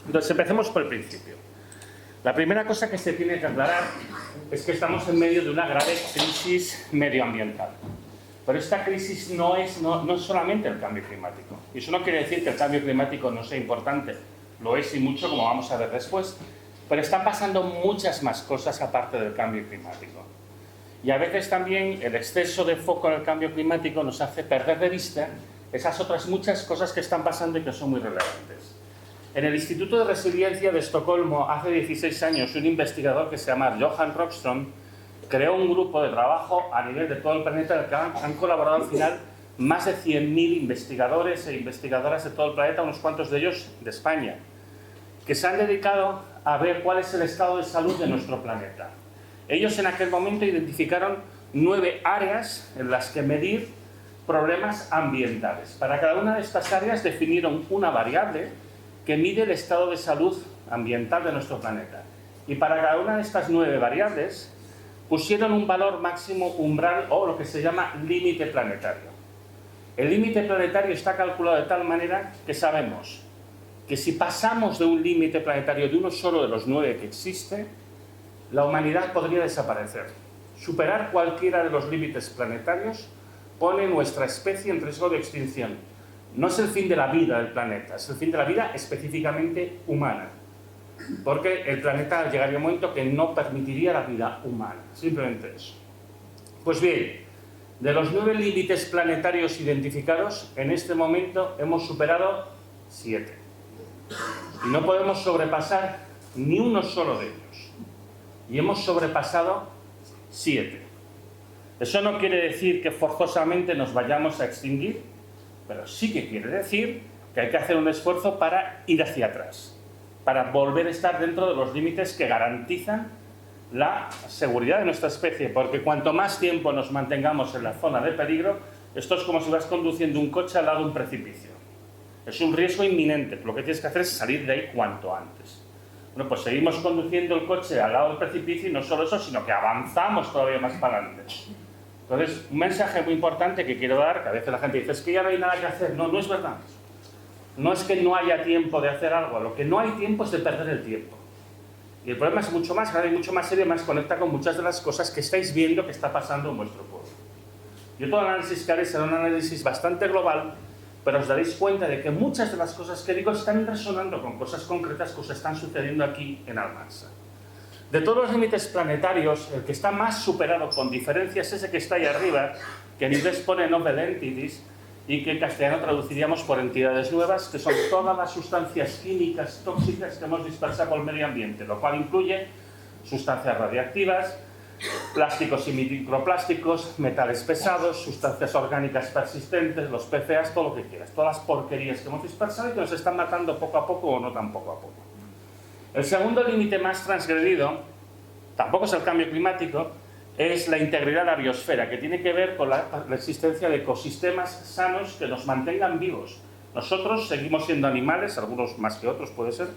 Entonces, empecemos por el principio. La primera cosa que se tiene que aclarar es que estamos en medio de una grave crisis medioambiental. Pero esta crisis no es solamente el cambio climático. Y eso no quiere decir que el cambio climático no sea importante. Lo es y mucho, como vamos a ver después. Pero están pasando muchas más cosas aparte del cambio climático. Y a veces también el exceso de foco en el cambio climático nos hace perder de vista esas otras muchas cosas que están pasando y que son muy relevantes. En el Instituto de Resiliencia de Estocolmo, hace 16 años, un investigador que se llama Johan Rockström creó un grupo de trabajo a nivel de todo el planeta en el que han colaborado al final más de 100.000 investigadores e investigadoras de todo el planeta, unos cuantos de ellos de España, que se han dedicado a ver cuál es el estado de salud de nuestro planeta. Ellos en aquel momento identificaron 9 áreas en las que medir problemas ambientales. Para cada una de estas áreas definieron una variable que mide el estado de salud ambiental de nuestro planeta. Y para cada una de estas 9 variables pusieron un valor máximo umbral o lo que se llama límite planetario. El límite planetario está calculado de tal manera que sabemos que si pasamos de un límite planetario de uno solo de los 9 que existe, la humanidad podría desaparecer. Superar cualquiera de los límites planetarios pone nuestra especie en riesgo de extinción. No es el fin de la vida del planeta, es el fin de la vida específicamente humana. Porque el planeta llegaría un momento que no permitiría la vida humana. Simplemente eso. Pues bien, de los 9 límites planetarios identificados, en este momento hemos superado 7. Y no podemos sobrepasar ni uno solo de ellos. Y hemos sobrepasado 7. Eso no quiere decir que forzosamente nos vayamos a extinguir, pero sí que quiere decir que hay que hacer un esfuerzo para ir hacia atrás, para volver a estar dentro de los límites que garantizan la seguridad de nuestra especie, porque cuanto más tiempo nos mantengamos en la zona de peligro, esto es como si vas conduciendo un coche al lado de un precipicio. Es un riesgo inminente, lo que tienes que hacer es salir de ahí cuanto antes. Bueno, pues seguimos conduciendo el coche al lado del precipicio y no solo eso, sino que avanzamos todavía más para adelante. Entonces, un mensaje muy importante que quiero dar, que a veces la gente dice, es que ya no hay nada que hacer. No, no es verdad. No es que no haya tiempo de hacer algo, lo que no hay tiempo es de perder el tiempo. Y el problema es mucho más grave y mucho más serio, más conecta con muchas de las cosas que estáis viendo que está pasando en vuestro pueblo. Yo todo el análisis que haré será un análisis bastante global, pero os daréis cuenta de que muchas de las cosas que digo están resonando con cosas concretas que os están sucediendo aquí en Almansa. De todos los límites planetarios, el que está más superado con diferencia es ese que está ahí arriba, que en inglés pone novel entities, y que en castellano traduciríamos por entidades nuevas, que son todas las sustancias químicas tóxicas que hemos dispersado por el medio ambiente, lo cual incluye sustancias radiactivas, plásticos y microplásticos, metales pesados, sustancias orgánicas persistentes, los PFAS, todo lo que quieras, todas las porquerías que hemos dispersado y que nos están matando poco a poco o no tan poco a poco. El segundo límite más transgredido, tampoco es el cambio climático, es la integridad de la biosfera, que tiene que ver con la existencia de ecosistemas sanos que nos mantengan vivos. Nosotros seguimos siendo animales, algunos más que otros puede ser.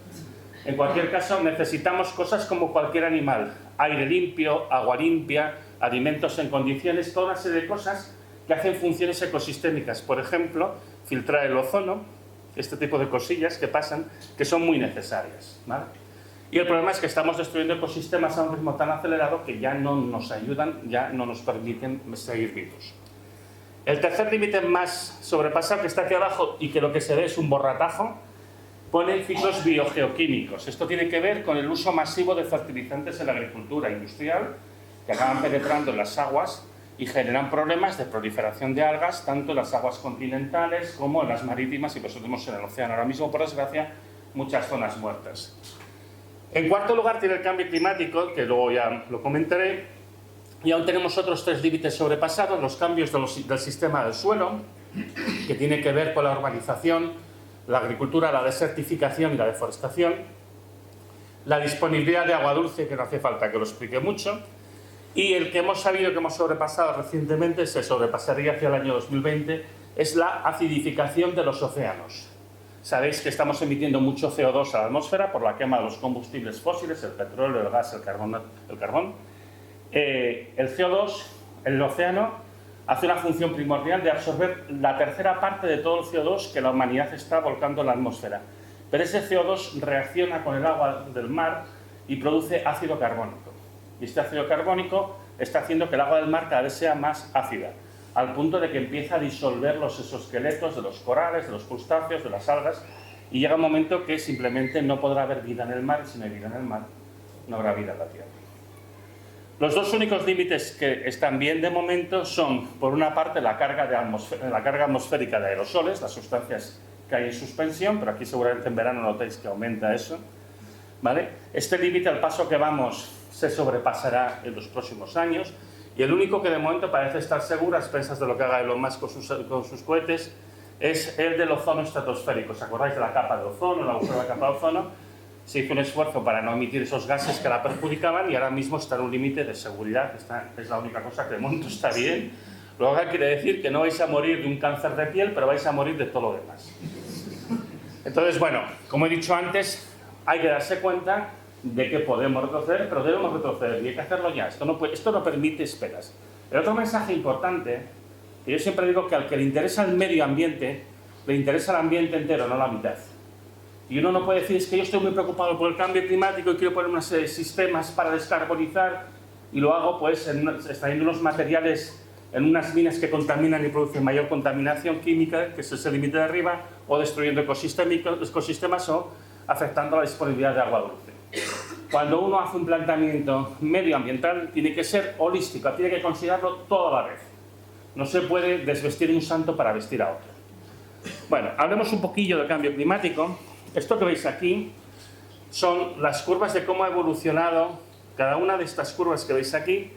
En cualquier caso, necesitamos cosas como cualquier animal. Aire limpio, agua limpia, alimentos en condiciones, toda una serie de cosas que hacen funciones ecosistémicas. Por ejemplo, filtrar el ozono, este tipo de cosillas que pasan, que son muy necesarias, ¿vale? Y el problema es que estamos destruyendo ecosistemas a un ritmo tan acelerado que ya no nos ayudan, ya no nos permiten seguir vivos. El tercer límite más sobrepasado, que está aquí abajo y que lo que se ve es un borratajo, pone ciclos biogeoquímicos. Esto tiene que ver con el uso masivo de fertilizantes en la agricultura industrial, que acaban penetrando en las aguas y generan problemas de proliferación de algas, tanto en las aguas continentales como en las marítimas, y por eso tenemos en el océano ahora mismo, por desgracia, muchas zonas muertas. En cuarto lugar tiene el cambio climático, que luego ya lo comentaré, y aún tenemos otros 3 límites sobrepasados, los cambios del sistema del suelo, que tiene que ver con la urbanización, la agricultura, la desertificación y la deforestación, la disponibilidad de agua dulce, que no hace falta que lo explique mucho, y el que hemos sabido que hemos sobrepasado recientemente, se sobrepasaría hacia el año 2020, es la acidificación de los océanos. Sabéis que estamos emitiendo mucho CO2 a la atmósfera por la quema de los combustibles fósiles, el petróleo, el gas, el carbón. El CO2, el océano, hace una función primordial de absorber la tercera parte de todo el CO2 que la humanidad está volcando en la atmósfera. pero ese CO2 reacciona con el agua del mar y produce ácido carbónico. Y este ácido carbónico está haciendo que el agua del mar cada vez sea más ácida, al punto de que empieza a disolver los exoesqueletos de los corales, de los crustáceos, de las algas, y llega un momento que simplemente no podrá haber vida en el mar, y si no hay vida en el mar, no habrá vida en la Tierra. Los dos únicos límites que están bien de momento son, por una parte, la carga atmosférica de aerosoles, las sustancias que hay en suspensión, pero aquí seguramente en verano notéis que aumenta eso, ¿vale? Este límite, al paso que vamos, se sobrepasará en los próximos años, y el único que de momento parece estar seguro, a expensas de lo que haga Elon Musk con sus cohetes, es el del ozono estratosférico. ¿Os acordáis de la capa de ozono, el agujero de la capa de ozono? Se hizo un esfuerzo para no emitir esos gases que la perjudicaban y ahora mismo está en un límite de seguridad. Esta es la única cosa que de momento está bien. Luego quiere decir que no vais a morir de un cáncer de piel, pero vais a morir de todo lo demás. Entonces, bueno, como he dicho antes, hay que darse cuenta de que podemos retroceder, pero debemos retroceder y hay que hacerlo ya. Esto no permite esperas. El otro mensaje importante, que yo siempre digo que al que le interesa el medio ambiente, le interesa el ambiente entero, no la mitad. Y uno no puede decir, es que yo estoy muy preocupado por el cambio climático y quiero poner unos sistemas para descarbonizar y lo hago pues extrayendo unos materiales en unas minas que contaminan y producen mayor contaminación química, que es ese límite de arriba, o destruyendo ecosistemas o afectando la disponibilidad de agua dulce. Cuando uno hace un planteamiento medioambiental, tiene que ser holístico, tiene que considerarlo toda la vez. No se puede desvestir un santo para vestir a otro. Bueno, hablemos un poquillo del cambio climático. Esto que veis aquí son las curvas de cómo ha evolucionado. Cada una de estas curvas que veis aquí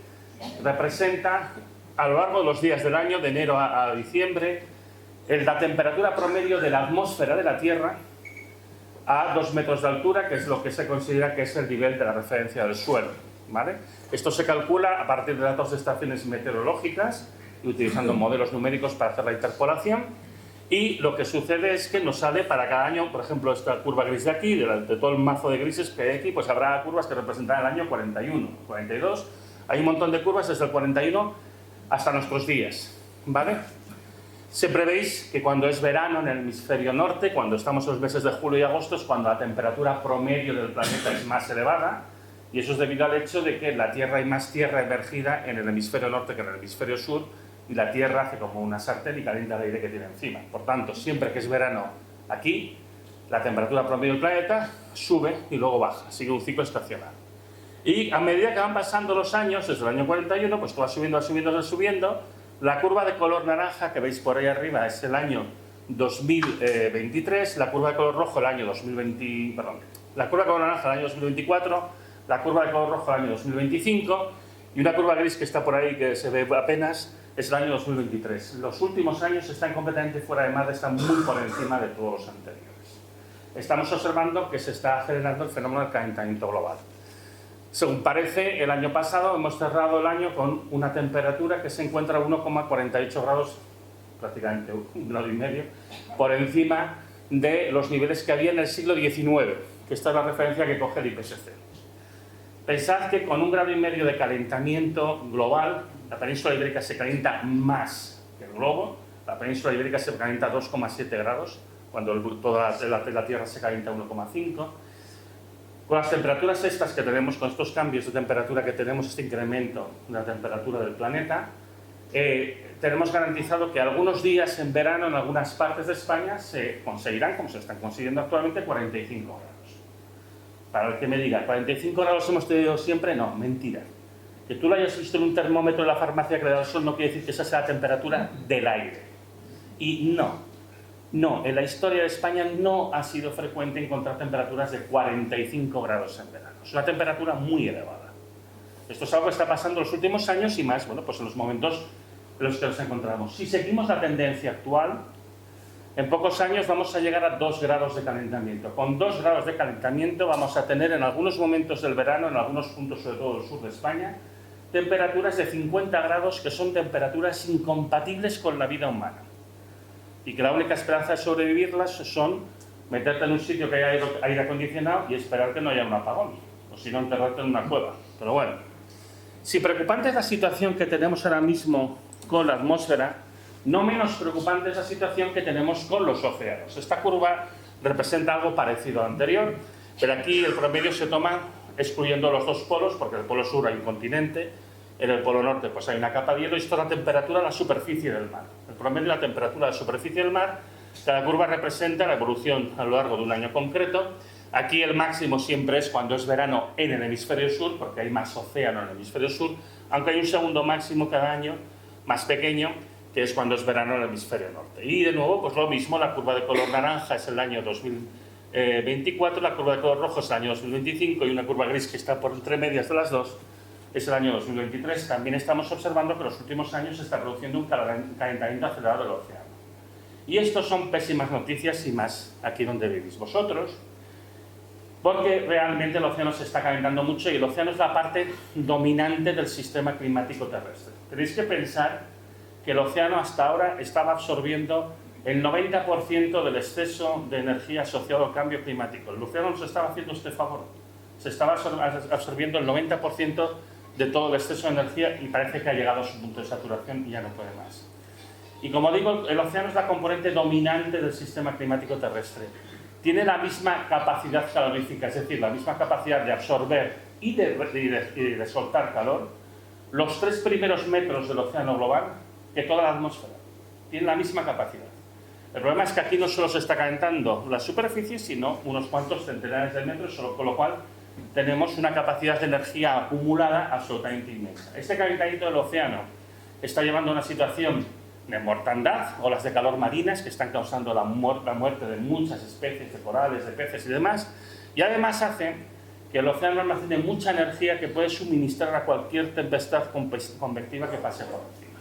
representa a lo largo de los días del año, de enero a diciembre, la temperatura promedio de la atmósfera de la Tierra a 2 metros de altura, que es lo que se considera que es el nivel de la referencia del suelo, ¿vale? Esto se calcula a partir de datos de estaciones meteorológicas y utilizando modelos numéricos para hacer la interpolación, y lo que sucede es que nos sale para cada año, por ejemplo, esta curva gris de aquí, de todo el mazo de grises que hay aquí, pues habrá curvas que representan el año 41, 42, hay un montón de curvas desde el 41 hasta nuestros días, ¿vale? Siempre veis que cuando es verano en el hemisferio norte, cuando estamos en los meses de julio y agosto, es cuando la temperatura promedio del planeta es más elevada, y eso es debido al hecho de que en la Tierra hay más tierra emergida en el hemisferio norte que en el hemisferio sur, y la Tierra hace como una sartén y calienta el aire que tiene encima. Por tanto, siempre que es verano aquí, la temperatura promedio del planeta sube y luego baja, sigue un ciclo estacional. Y a medida que van pasando los años, desde el año 41, pues va subiendo, va subiendo, va subiendo. La curva de color naranja que veis por ahí arriba es el año 2023, la curva de color rojo el año 2020, perdón, la curva de color naranja el año 2024, la curva de color rojo el año 2025 y una curva gris que está por ahí que se ve apenas es el año 2023. Los últimos años están completamente fuera de mar, están muy por encima de todos los anteriores. Estamos observando que se está acelerando el fenómeno del calentamiento global. Según parece, el año pasado hemos cerrado el año con una temperatura que se encuentra a 1,48 grados, prácticamente 1,5 grados, por encima de los niveles que había en el siglo XIX, que esta es la referencia que coge el IPCC. Pensad que con 1,5 grados de calentamiento global, la península ibérica se calienta más que el globo. La península ibérica se calienta a 2,7 grados, cuando toda la Tierra se calienta a 1,5. Con las temperaturas estas que tenemos, con estos cambios de temperatura que tenemos, este incremento de la temperatura del planeta, tenemos garantizado que algunos días en verano en algunas partes de España se conseguirán, como se están consiguiendo actualmente, 45 grados. Para el que me diga, 45 grados hemos tenido siempre, no, mentira. Que tú lo hayas visto en un termómetro en la farmacia que le da el sol no quiere decir que esa sea la temperatura del aire. Y no, en la historia de España no ha sido frecuente encontrar temperaturas de 45 grados en verano. Es una temperatura muy elevada. Esto es algo que está pasando en los últimos años y más, bueno, pues en los momentos en los que nos encontramos. Si seguimos la tendencia actual, en pocos años vamos a llegar a 2 grados de calentamiento. Con 2 grados de calentamiento vamos a tener en algunos momentos del verano, en algunos puntos, sobre todo del sur de España, temperaturas de 50 grados que son temperaturas incompatibles con la vida humana. Y que la única esperanza de sobrevivirlas son meterte en un sitio que haya aire acondicionado y esperar que no haya un apagón, o si no, enterrarte en una cueva. Pero bueno, si preocupante es la situación que tenemos ahora mismo con la atmósfera, no menos preocupante es la situación que tenemos con los océanos. Esta curva representa algo parecido al anterior, pero aquí el promedio se toma excluyendo los dos polos, porque en el polo sur hay un continente, en el polo norte pues hay una capa de hielo, y esto es la temperatura de la superficie del mar. El promedio de la temperatura de la superficie del mar, cada curva representa la evolución a lo largo de un año concreto. Aquí el máximo siempre es cuando es verano en el hemisferio sur, porque hay más océano en el hemisferio sur, aunque hay un segundo máximo cada año, más pequeño, que es cuando es verano en el hemisferio norte. Y de nuevo, pues lo mismo, la curva de color naranja es el año 2024, la curva de color rojo es el año 2025, y una curva gris que está por entre medias de las dos es el año 2023. También estamos observando que en los últimos años se está produciendo un calentamiento acelerado del océano. Y esto son pésimas noticias, y más aquí donde vivís vosotros, porque realmente el océano se está calentando mucho, y el océano es la parte dominante del sistema climático terrestre. Tenéis que pensar que el océano hasta ahora estaba absorbiendo el 90% del exceso de energía asociado al cambio climático. El océano nos estaba haciendo este favor. Se estaba absorbiendo el 90% de todo el exceso de energía, y parece que ha llegado a su punto de saturación y ya no puede más. Y como digo, el océano es la componente dominante del sistema climático terrestre. Tiene la misma capacidad calorífica, es decir, la misma capacidad de absorber y de soltar calor, los 3 primeros metros del océano global, que toda la atmósfera. Tiene la misma capacidad. El problema es que aquí no solo se está calentando la superficie, sino unos cuantos centenares de metros, con lo cual tenemos una capacidad de energía acumulada absolutamente inmensa. Este calentamiento del océano está llevando a una situación de mortandad, olas de calor marinas que están causando la muerte de muchas especies de corales, de peces y demás, y además hace que el océano almacene mucha energía que puede suministrar a cualquier tempestad convectiva que pase por encima.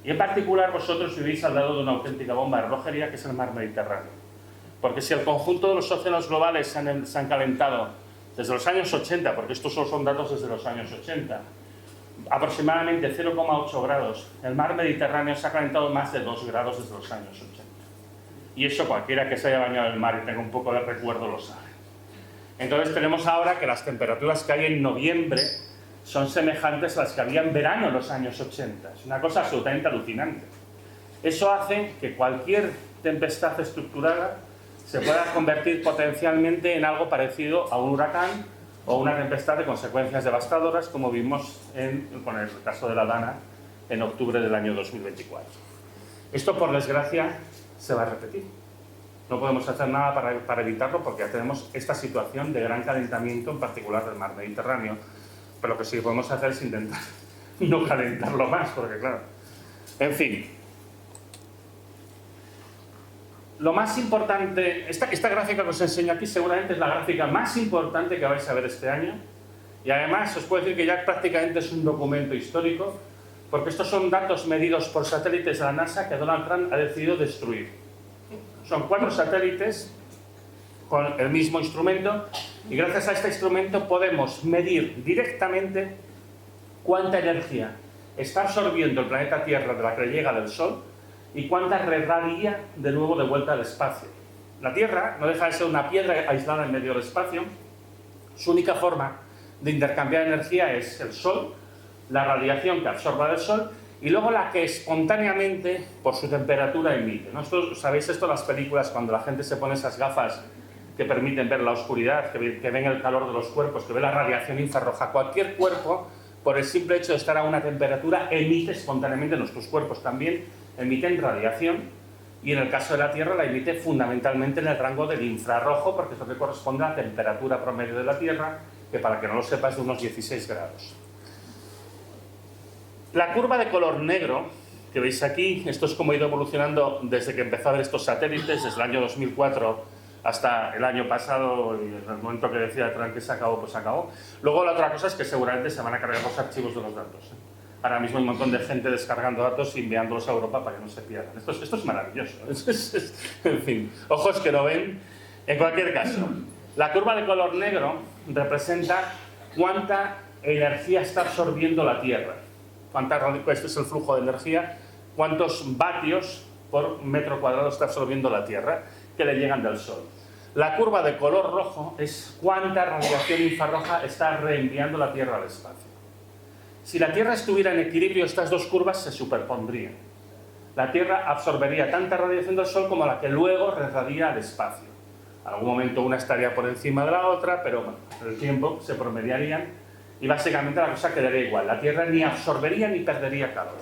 Y en particular vosotros vivís al lado de una auténtica bomba de relojería, que es el mar Mediterráneo. Porque si el conjunto de los océanos globales se han calentado desde los años 80, porque estos solo son datos desde los años 80, aproximadamente 0,8 grados, el mar Mediterráneo se ha calentado más de 2 grados desde los años 80. Y eso cualquiera que se haya bañado en el mar y tenga un poco de recuerdo lo sabe. Entonces tenemos ahora que las temperaturas que hay en noviembre son semejantes a las que había en verano en los años 80. Es una cosa absolutamente alucinante. Eso hace que cualquier tempestad estructurada se pueda convertir potencialmente en algo parecido a un huracán o una tempestad de consecuencias devastadoras, como vimos con el caso de la Dana en octubre del año 2024. Esto, por desgracia, se va a repetir. No podemos hacer nada para evitarlo, porque ya tenemos esta situación de gran calentamiento, en particular del mar Mediterráneo, pero lo que sí podemos hacer es intentar no calentarlo más, porque claro... En fin. Lo más importante, esta gráfica que os enseño aquí seguramente es la gráfica más importante que vais a ver este año, y además os puedo decir que ya prácticamente es un documento histórico, porque estos son datos medidos por satélites de la NASA que Donald Trump ha decidido destruir. Son 4 satélites con el mismo instrumento, y gracias a este instrumento podemos medir directamente cuánta energía está absorbiendo el planeta Tierra de la que le llega del Sol y cuánta irradia de nuevo de vuelta al espacio. La Tierra no deja de ser una piedra aislada en medio del espacio. Su única forma de intercambiar energía es el Sol, la radiación que absorba del Sol, y luego la que espontáneamente, por su temperatura, emite, ¿no? ¿Sabéis esto en las películas, cuando la gente se pone esas gafas que permiten ver la oscuridad, que ven el calor de los cuerpos, que ve la radiación infrarroja? Cualquier cuerpo, por el simple hecho de estar a una temperatura, emite espontáneamente. Nuestros cuerpos también emiten radiación, y en el caso de la Tierra la emite fundamentalmente en el rango del infrarrojo, porque es lo que corresponde a la temperatura promedio de la Tierra, que para que no lo sepas es de unos 16 grados. La curva de color negro que veis aquí, esto es como ha ido evolucionando desde que empezó a ver estos satélites, desde el año 2004 hasta el año pasado, y en el momento que decía Trump que se acabó, pues se acabó. Luego la otra cosa es que seguramente se van a cargar los archivos de los datos. Ahora mismo hay un montón de gente descargando datos y enviándolos a Europa para que no se pierdan. Esto es maravilloso. En fin, ojos que no ven. En cualquier caso, la curva de color negro representa cuánta energía está absorbiendo la Tierra. Este es el flujo de energía, cuántos vatios por metro cuadrado está absorbiendo la Tierra que le llegan del Sol. La curva de color rojo es cuánta radiación infrarroja está reenviando la Tierra al espacio. Si la Tierra estuviera en equilibrio, estas dos curvas se superpondrían. La Tierra absorbería tanta radiación del Sol como la que luego irradia al espacio. En algún momento una estaría por encima de la otra, pero bueno, con el tiempo se promediarían y básicamente la cosa quedaría igual. La Tierra ni absorbería ni perdería calor.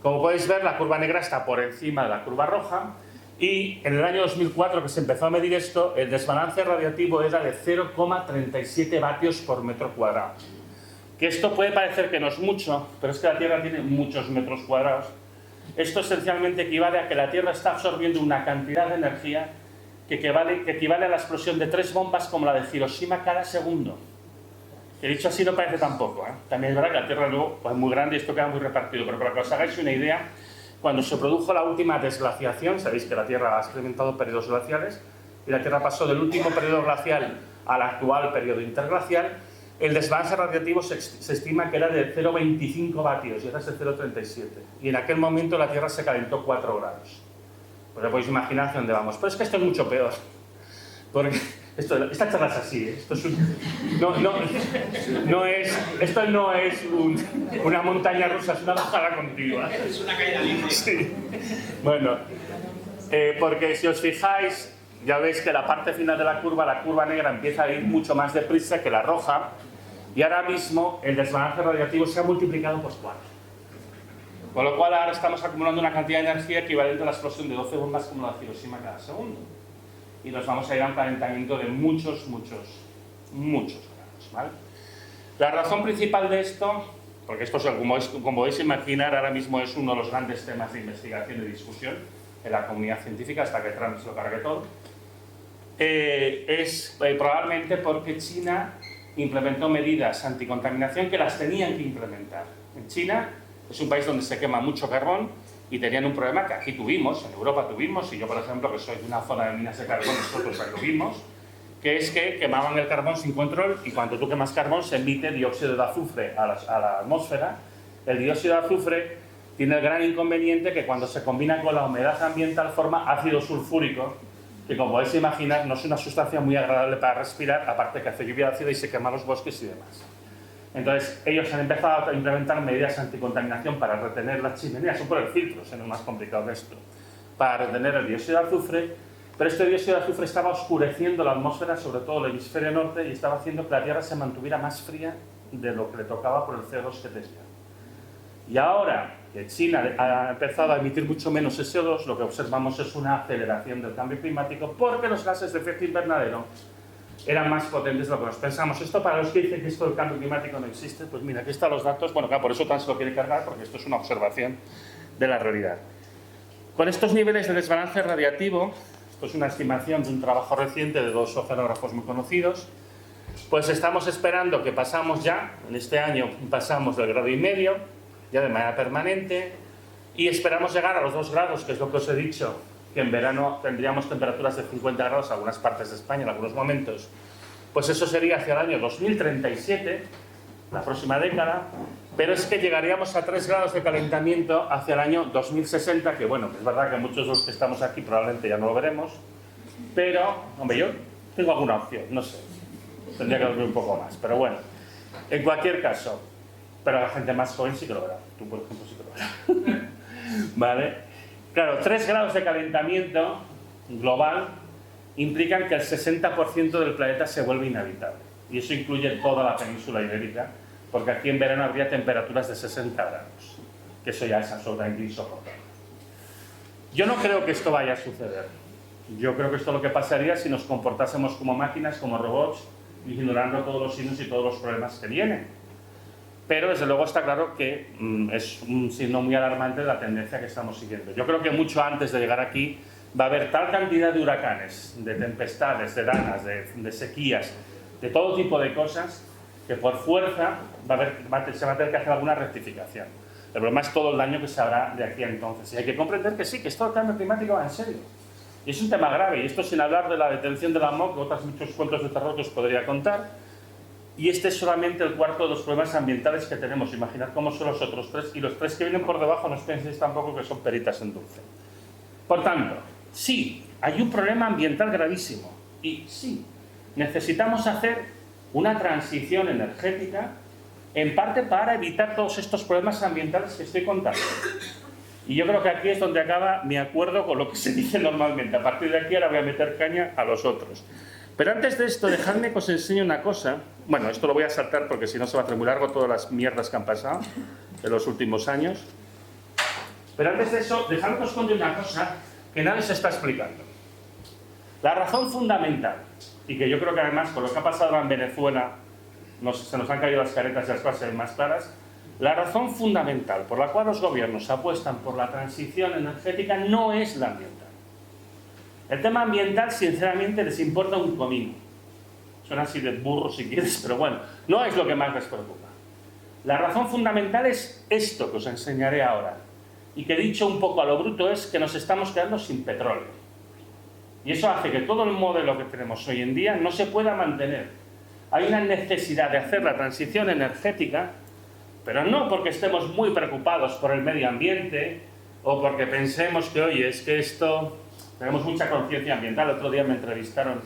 Como podéis ver, la curva negra está por encima de la curva roja y en el año 2004, que se empezó a medir esto, el desbalance radiativo era de 0,37 vatios por metro cuadrado. Que esto puede parecer que no es mucho, pero es que la Tierra tiene muchos metros cuadrados. Esto esencialmente equivale a que la Tierra está absorbiendo una cantidad de energía que equivale a la explosión de 3 bombas como la de Hiroshima cada segundo. Que dicho así no parece tampoco, ¿eh? También es verdad que la Tierra luego pues, es muy grande y esto queda muy repartido, pero para que os hagáis una idea, cuando se produjo la última desglaciación, sabéis que la Tierra ha experimentado periodos glaciales, y la Tierra pasó del último periodo glacial al actual periodo interglacial, el desbalance radiativo se estima que era de 0,25 vatios y ahora es de 0,37. Y en aquel momento la Tierra se calentó 4 grados. Pues ya podéis imaginar hacia dónde vamos. Pero es que esto es mucho peor. Porque esta charla es así, ¿eh? Esto es esto no es una montaña rusa, es una bajada continua. Es una caída libre. Sí. Bueno, porque si os fijáis, ya veis que la parte final de la curva negra empieza a ir mucho más deprisa que la roja, y ahora mismo el desbalance radiativo se ha multiplicado por 4. Con lo cual ahora estamos acumulando una cantidad de energía equivalente a la explosión de 12 bombas como la de Hiroshima cada segundo. Y nos vamos a ir a un calentamiento de muchos grados, ¿vale? La razón principal de esto, porque esto, como podéis imaginar, ahora mismo es uno de los grandes temas de investigación y de discusión en la comunidad científica, hasta que Trump se lo cargue todo, es probablemente porque China implementó medidas anticontaminación que las tenían que implementar. En China es un país donde se quema mucho carbón y tenían un problema que aquí tuvimos, en Europa tuvimos, y yo por ejemplo que soy de una zona de minas de carbón, nosotros lo vimos, que es que quemaban el carbón sin control y cuando tú quemas carbón se emite dióxido de azufre a la atmósfera. El dióxido de azufre tiene el gran inconveniente que cuando se combina con la humedad ambiental forma ácido sulfúrico, que como podéis imaginar no es una sustancia muy agradable para respirar, aparte que hace lluvia ácida y se quema los bosques y demás. Entonces ellos han empezado a implementar medidas anticontaminación para retener las chimeneas, son por el filtro, es más complicado que esto, para retener el dióxido de azufre, pero este dióxido de azufre estaba oscureciendo la atmósfera, sobre todo el hemisferio norte, y estaba haciendo que la Tierra se mantuviera más fría de lo que le tocaba por el CO2 que tenía. Y ahora que China ha empezado a emitir mucho menos CO2, lo que observamos es una aceleración del cambio climático porque los gases de efecto invernadero eran más potentes de lo que nos pensamos. Esto para los que dicen que esto del cambio climático no existe, pues mira, aquí están los datos. Bueno, claro, por eso tan se lo quiere cargar, porque esto es una observación de la realidad. Con estos niveles de desbalance radiativo, esto es una estimación de un trabajo reciente de 2 oceanógrafos muy conocidos, pues estamos esperando que pasamos ya, en este año pasamos del 1,5 grados, ya de manera permanente, y esperamos llegar a los 2 grados, que es lo que os he dicho, que en verano tendríamos temperaturas de 50 grados en algunas partes de España, en algunos momentos. Pues eso sería hacia el año 2037, la próxima década, pero es que llegaríamos a 3 grados de calentamiento hacia el año 2060, que bueno, es verdad que muchos de los que estamos aquí probablemente ya no lo veremos, pero, hombre, yo tengo alguna opción, no sé, tendría que dormir un poco más, pero bueno, en cualquier caso, pero la gente más joven sí que lo verá, tú por ejemplo sí que lo verás, ¿vale? Claro, 3 grados de calentamiento global implican que el 60% del planeta se vuelve inhabitable. Y eso incluye toda la península ibérica, porque aquí en verano habría temperaturas de 60 grados, que eso ya es absolutamente insoportable. Yo no creo que esto vaya a suceder. Yo creo que esto lo que pasaría si nos comportásemos como máquinas, como robots, ignorando todos los signos y todos los problemas que vienen. Pero desde luego está claro que es un signo muy alarmante de la tendencia que estamos siguiendo. Yo creo que mucho antes de llegar aquí va a haber tal cantidad de huracanes, de tempestades, de dañas, de sequías, de todo tipo de cosas, que por fuerza se va a tener que hacer alguna rectificación. El problema es todo el daño que se habrá de aquí a entonces. Y hay que comprender que sí, que esto del cambio climático va en serio. Y es un tema grave, y esto sin hablar de la detención de la MOC, otros muchos cuentos de terror que os podría contar. Y este es solamente el cuarto de los problemas ambientales que tenemos. Imaginad cómo son los otros 3. Y los 3 que vienen por debajo no os penséis tampoco que son peritas en dulce. Por tanto, sí, hay un problema ambiental gravísimo. Y sí, necesitamos hacer una transición energética, en parte para evitar todos estos problemas ambientales que estoy contando. Y yo creo que aquí es donde acaba mi acuerdo con lo que se dice normalmente. A partir de aquí ahora voy a meter caña a los otros. Pero antes de esto, dejadme que os enseñe una cosa. Bueno, esto lo voy a saltar porque si no se va a hacer muy largo todas las mierdas que han pasado en los últimos años. Pero antes de eso, dejadme que os cuente una cosa que nadie se está explicando. La razón fundamental, y que yo creo que además con lo que ha pasado en Venezuela se nos han caído las caretas y las cosas más claras, la razón fundamental por la cual los gobiernos apuestan por la transición energética no es la ambiental. El tema ambiental, sinceramente, les importa un comino. Suena así de burro si quieres, pero bueno, no es lo que más les preocupa. La razón fundamental es esto que os enseñaré ahora. Y que dicho un poco a lo bruto es que nos estamos quedando sin petróleo. Y eso hace que todo el modelo que tenemos hoy en día no se pueda mantener. Hay una necesidad de hacer la transición energética, pero no porque estemos muy preocupados por el medio ambiente o porque pensemos que, oye, es que esto... Tenemos mucha conciencia ambiental. El otro día me entrevistaron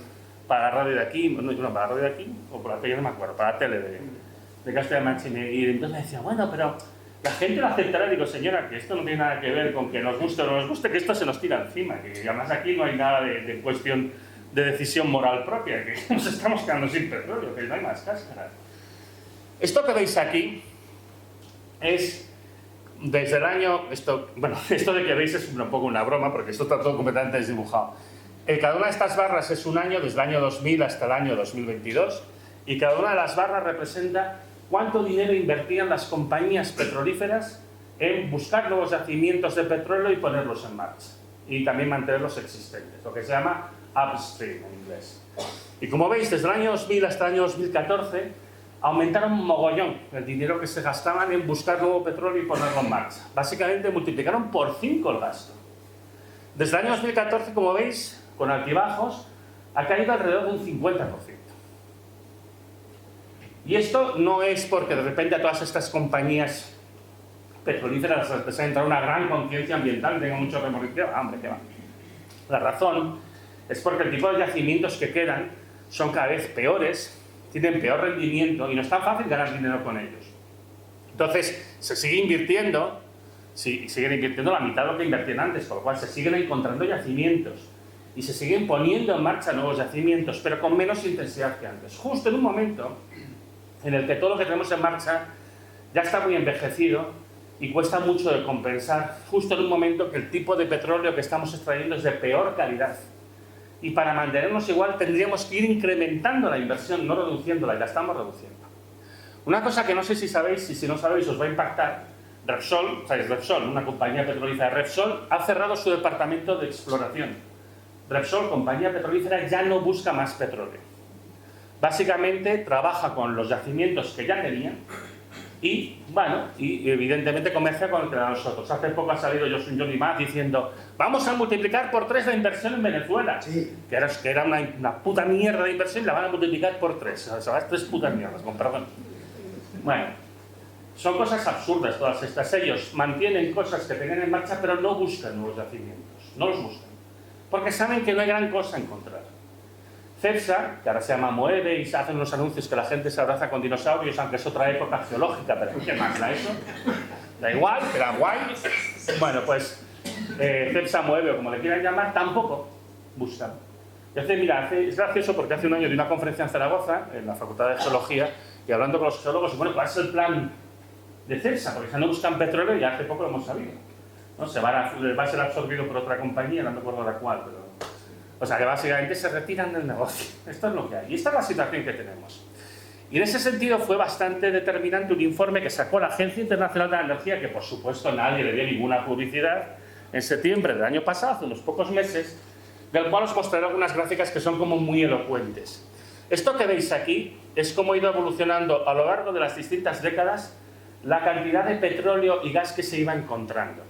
para la radio de aquí, no, para la radio de aquí, o por la tele, no me acuerdo, para la tele de Castilla-La Mancha, y entonces me decía, bueno, pero la gente lo aceptará. Digo, señora, que esto no tiene nada que ver con que nos guste o no nos guste, que esto se nos tira encima, que además aquí no hay nada de cuestión de decisión moral propia, que nos estamos quedando sin petróleo, que no hay más cáscara. Esto que veis aquí es... Desde el año, esto de que veis es un poco una broma, porque esto está todo completamente desdibujado. Cada una de estas barras es un año, desde el año 2000 hasta el año 2022, y cada una de las barras representa cuánto dinero invertían las compañías petrolíferas en buscar nuevos yacimientos de petróleo y ponerlos en marcha, y también mantenerlos existentes, lo que se llama upstream en inglés. Y como veis, desde el año 2000 hasta el año 2014, aumentaron un mogollón el dinero que se gastaban en buscar nuevo petróleo y ponerlo en marcha. Básicamente multiplicaron por 5 el gasto. Desde el año 2014, como veis, con altibajos, ha caído alrededor de un 50%. Y esto no es porque de repente a todas estas compañías petrolíferas les ha entrado una gran conciencia ambiental y tengan mucho remordimiento. Hombre, ¿qué va? La razón es porque el tipo de yacimientos que quedan son cada vez peores, tienen peor rendimiento y no es tan fácil ganar dinero con ellos. Entonces, se sigue invirtiendo, siguen invirtiendo la mitad de lo que invertían antes, por lo cual se siguen encontrando yacimientos y se siguen poniendo en marcha nuevos yacimientos, pero con menos intensidad que antes. Justo en un momento en el que todo lo que tenemos en marcha ya está muy envejecido y cuesta mucho de compensar, justo en un momento que el tipo de petróleo que estamos extrayendo es de peor calidad. Y para mantenernos igual tendríamos que ir incrementando la inversión, no reduciéndola, y la estamos reduciendo. Una cosa que no sé si sabéis, y si no sabéis os va a impactar, Repsol, ¿sabéis? Repsol, una compañía petrolífera, Repsol ha cerrado su departamento de exploración. Repsol, compañía petrolífera, ya no busca más petróleo. Básicamente trabaja con los yacimientos que ya tenía y, bueno, y evidentemente comercia con el que da nosotros. Hace poco ha salido Johnny Matt diciendo vamos a multiplicar por 3 la inversión en Venezuela. Sí. Que era una puta mierda de inversión y la van a multiplicar por 3. O sea, 3 putas mierdas, con perdón. Bueno, son cosas absurdas todas estas. Ellos mantienen cosas que tenían en marcha pero no buscan nuevos yacimientos. No los buscan. Porque saben que no hay gran cosa a encontrar. Cepsa, que ahora se llama Moeve y se hacen unos anuncios que la gente se abraza con dinosaurios, aunque es otra época geológica, pero ¿qué más da eso? Da igual, era guay. Bueno, pues Cepsa Moeve, o como le quieran llamar, tampoco buscan. Es gracioso porque hace un año di una conferencia en Zaragoza, en la Facultad de Geología, y hablando con los geólogos, bueno, ¿cuál es el plan de Cepsa? Porque ya no buscan petróleo y hace poco lo hemos sabido, ¿no? Va a ser absorbido por otra compañía, no me acuerdo la cual, pero... O sea, que básicamente se retiran del negocio. Esto es lo que hay. Y esta es la situación que tenemos. Y en ese sentido fue bastante determinante un informe que sacó la Agencia Internacional de la Energía, que por supuesto nadie le dio ninguna publicidad, en septiembre del año pasado, hace unos pocos meses, del cual os mostraré algunas gráficas que son como muy elocuentes. Esto que veis aquí es cómo ha ido evolucionando a lo largo de las distintas décadas la cantidad de petróleo y gas que se iba encontrando.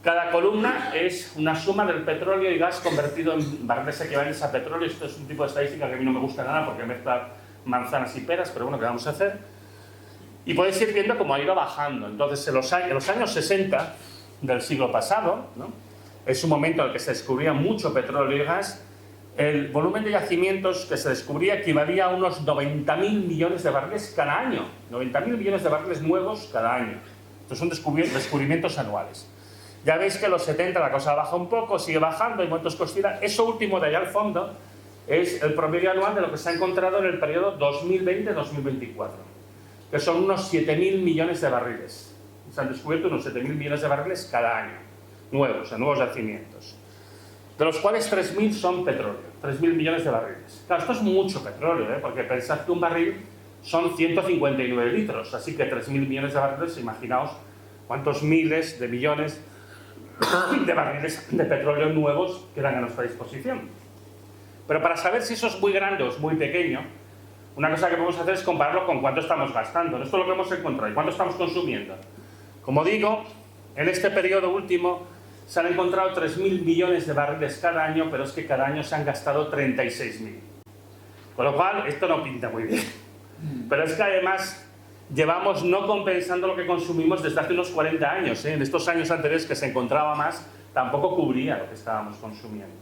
Cada columna es una suma del petróleo y gas convertido en barriles equivalentes a petróleo. Esto es un tipo de estadística que a mí no me gusta nada porque mezcla manzanas y peras, pero bueno, ¿qué vamos a hacer? Y podéis ir viendo cómo ha ido bajando. Entonces, en los años 60 del siglo pasado, ¿no? Es un momento en el que se descubría mucho petróleo y gas. El volumen de yacimientos que se descubría equivalía a unos 90.000 millones de barriles cada año. 90.000 millones de barriles nuevos cada año. Estos son descubrimientos anuales. Ya veis que en los 70 la cosa baja un poco, sigue bajando, hay momentos que oscila. Eso último de allá al fondo es el promedio anual de lo que se ha encontrado en el periodo 2020-2024, que son unos 7.000 millones de barriles. Se han descubierto unos 7.000 millones de barriles cada año, nuevos yacimientos, de los cuales 3.000 son petróleo, 3.000 millones de barriles. Claro, esto es mucho petróleo, porque pensad que un barril son 159 litros, así que 3.000 millones de barriles, imaginaos cuántos miles de millones de barriles de petróleo nuevos quedan a nuestra disposición. Pero para saber si eso es muy grande o es muy pequeño, una cosa que podemos hacer es compararlo con cuánto estamos gastando. Esto es lo que hemos encontrado y cuánto estamos consumiendo. Como digo, en este periodo último se han encontrado 3.000 millones de barriles cada año, pero es que cada año se han gastado 36.000. Con lo cual, esto no pinta muy bien. Pero es que además llevamos no compensando lo que consumimos desde hace unos 40 años. En estos años anteriores que se encontraba más, tampoco cubría lo que estábamos consumiendo.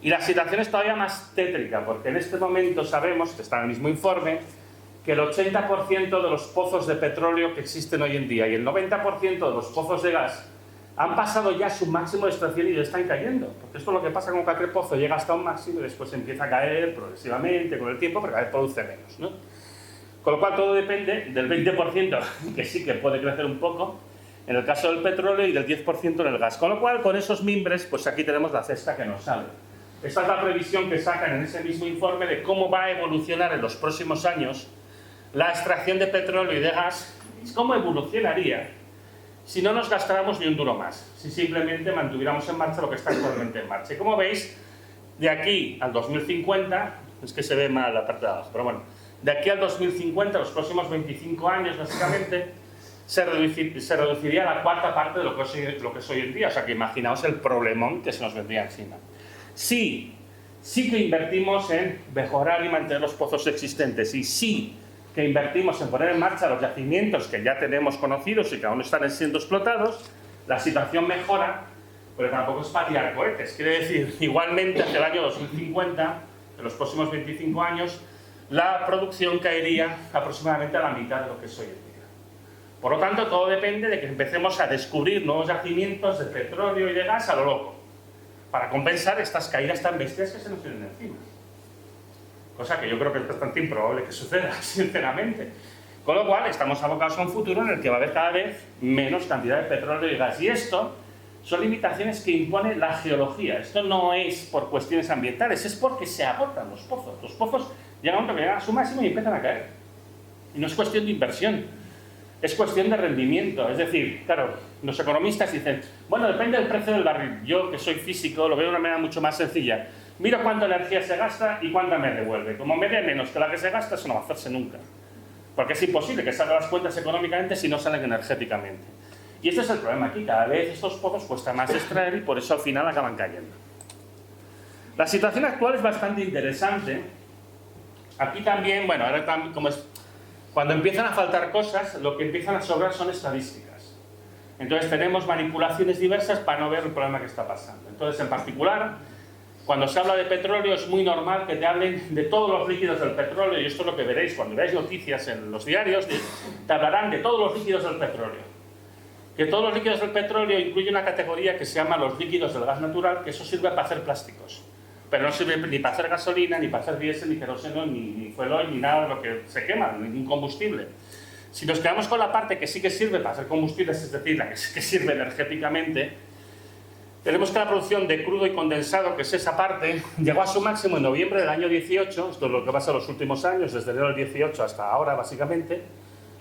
Y la situación es todavía más tétrica, porque en este momento sabemos, que está en el mismo informe, que el 80% de los pozos de petróleo que existen hoy en día y el 90% de los pozos de gas han pasado ya su máximo de extracción y ya están cayendo. Porque esto es lo que pasa con cualquier pozo, llega hasta un máximo y después empieza a caer progresivamente con el tiempo, pero cada vez produce menos, ¿no? Con lo cual todo depende del 20%, que sí que puede crecer un poco, en el caso del petróleo, y del 10% en el gas. Con lo cual, con esos mimbres, pues aquí tenemos la cesta que nos sale. Esta es la previsión que sacan en ese mismo informe de cómo va a evolucionar en los próximos años la extracción de petróleo y de gas, cómo evolucionaría si no nos gastáramos ni un duro más, si simplemente mantuviéramos en marcha lo que está actualmente en marcha. Y como veis, de aquí al 2050, es que se ve mal la parte de abajo, pero bueno, de aquí al 2050, los próximos 25 años básicamente, se reduciría a la cuarta parte de lo que es hoy en día. O sea que imaginaos el problemón que se nos vendría encima. Sí que invertimos en mejorar y mantener los pozos existentes, y sí que invertimos en poner en marcha los yacimientos que ya tenemos conocidos y que aún están siendo explotados, la situación mejora, pero tampoco es para tirar cohetes. Quiere decir, igualmente hacia el año 2050, en los próximos 25 años, la producción caería aproximadamente a la mitad de lo que es hoy en día. Por lo tanto, todo depende de que empecemos a descubrir nuevos yacimientos de petróleo y de gas a lo loco, para compensar estas caídas tan bestias que se nos vienen encima. Cosa que yo creo que es bastante improbable que suceda, sinceramente. Con lo cual, estamos abocados a un futuro en el que va a haber cada vez menos cantidad de petróleo y gas. Y esto son limitaciones que impone la geología. Esto no es por cuestiones ambientales, es porque se agotan los pozos. Los pozos llegan a un momento que llegan a su máximo y empiezan a caer. Y no es cuestión de inversión, es cuestión de rendimiento. Es decir, claro, los economistas dicen, bueno, depende del precio del barril. Yo, que soy físico, lo veo de una manera mucho más sencilla. Miro cuánta energía se gasta y cuánta me devuelve. Como me dé menos que la que se gasta, eso no va a hacerse nunca. Porque es imposible que salgan las cuentas económicamente si no salen energéticamente. Y este es el problema aquí. Cada vez estos pozos cuesta más extraer y por eso al final acaban cayendo. La situación actual es bastante interesante. Aquí también, bueno, ahora también, como es, cuando empiezan a faltar cosas, lo que empiezan a sobrar son estadísticas. Entonces tenemos manipulaciones diversas para no ver el problema que está pasando. Entonces, en particular, cuando se habla de petróleo es muy normal que te hablen de todos los líquidos del petróleo, y esto es lo que veréis cuando veáis noticias en los diarios, te hablarán de todos los líquidos del petróleo. Que todos los líquidos del petróleo incluye una categoría que se llama los líquidos del gas natural, que eso sirve para hacer plásticos. Pero no sirve ni para hacer gasolina, ni para hacer diésel, ni queroseno, ni fuel oil, ni nada de lo que se quema, ningún combustible. Si nos quedamos con la parte que sí que sirve para hacer combustibles, es decir, la que sirve energéticamente, tenemos que la producción de crudo y condensado, que es esa parte, llegó a su máximo en noviembre del año 18, esto es lo que pasa en los últimos años, desde enero del 18 hasta ahora básicamente,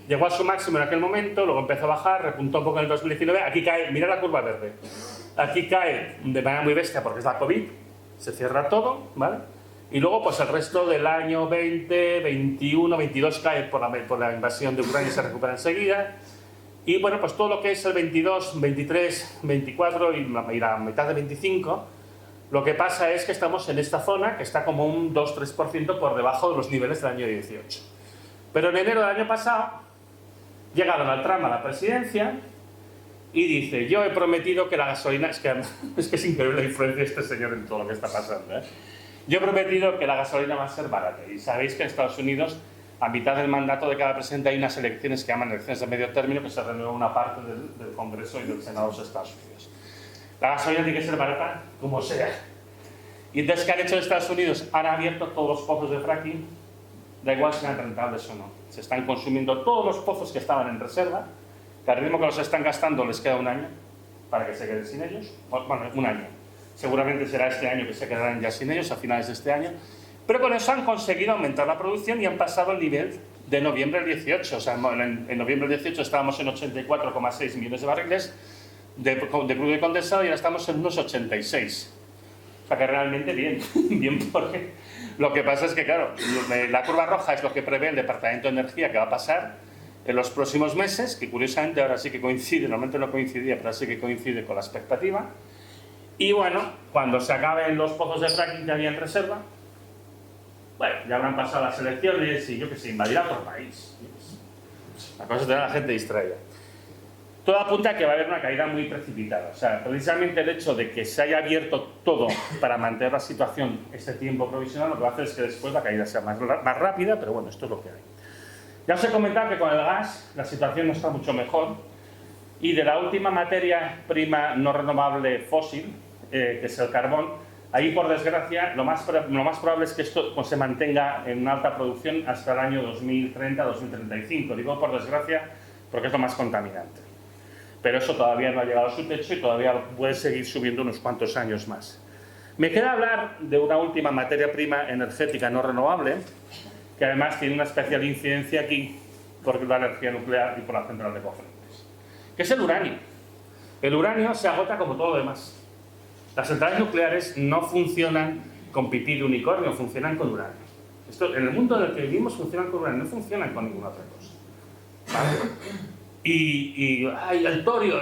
llegó a su máximo en aquel momento, luego empezó a bajar, repuntó un poco en el 2019, aquí cae, mira la curva verde, aquí cae de manera muy bestia porque es la COVID, se cierra todo, ¿vale? Y luego pues el resto del año 20, 21, 22 cae por la invasión de Ucrania y se recupera enseguida. Y bueno, pues todo lo que es el 22, 23, 24 y la mitad de 25, lo que pasa es que estamos en esta zona que está como un 2-3% por debajo de los niveles del año 18. Pero en enero del año pasado llega Donald Trump a la presidencia y dice, yo he prometido que la gasolina... Es que es increíble la influencia de este señor en todo lo que está pasando, ¿eh? Yo he prometido que la gasolina va a ser barata. Y sabéis que en Estados Unidos a mitad del mandato de cada presidente hay unas elecciones que llaman elecciones de medio término, que se renueva una parte del Congreso y del Senado de los Estados Unidos. La gasolina tiene que ser barata como sea. Y entonces, ¿qué han hecho en Estados Unidos? Han abierto todos los pozos de fracking, da igual si sean rentables o no. Se están consumiendo todos los pozos que estaban en reserva, que al ritmo que los están gastando les queda un año para que se queden sin ellos. Bueno, un año. Seguramente será este año que se quedarán ya sin ellos, a finales de este año. Pero con eso han conseguido aumentar la producción y han pasado el nivel de noviembre del 18. O sea, en noviembre del 18 estábamos en 84,6 millones de barriles de crudo y condensado y ahora estamos en unos 86. O sea que realmente bien, bien, porque lo que pasa es que, claro, la curva roja es lo que prevé el Departamento de Energía que va a pasar en los próximos meses, que curiosamente ahora sí que coincide, normalmente no coincidía, pero ahora sí que coincide con la expectativa. Y bueno, cuando se acaben los pozos de fracking que había en reserva, bueno, ya habrán pasado las elecciones y yo que sé, invadirá otro país. La cosa es tener a la gente distraída. Todo apunta a que va a haber una caída muy precipitada. O sea, precisamente el hecho de que se haya abierto todo para mantener la situación este tiempo provisional, lo que va a hacer es que después la caída sea más rápida, pero bueno, esto es lo que hay. Ya os he comentado que con el gas la situación no está mucho mejor y de la última materia prima no renovable fósil, que es el carbón, ahí, por desgracia, lo más probable es que esto pues, se mantenga en una alta producción hasta el año 2030-2035. Digo por desgracia porque es lo más contaminante. Pero eso todavía no ha llegado a su techo y todavía puede seguir subiendo unos cuantos años más. Me queda hablar de una última materia prima energética no renovable, que además tiene una especial incidencia aquí por la energía nuclear y por la central de Cofrentes, que es el uranio. El uranio se agota como todo lo demás. Las centrales nucleares no funcionan con pipí de unicornio, funcionan con uranio. Esto, en el mundo en el que vivimos funcionan con uranio, no funcionan con ninguna otra cosa. ¿Vale? Ay, el torio,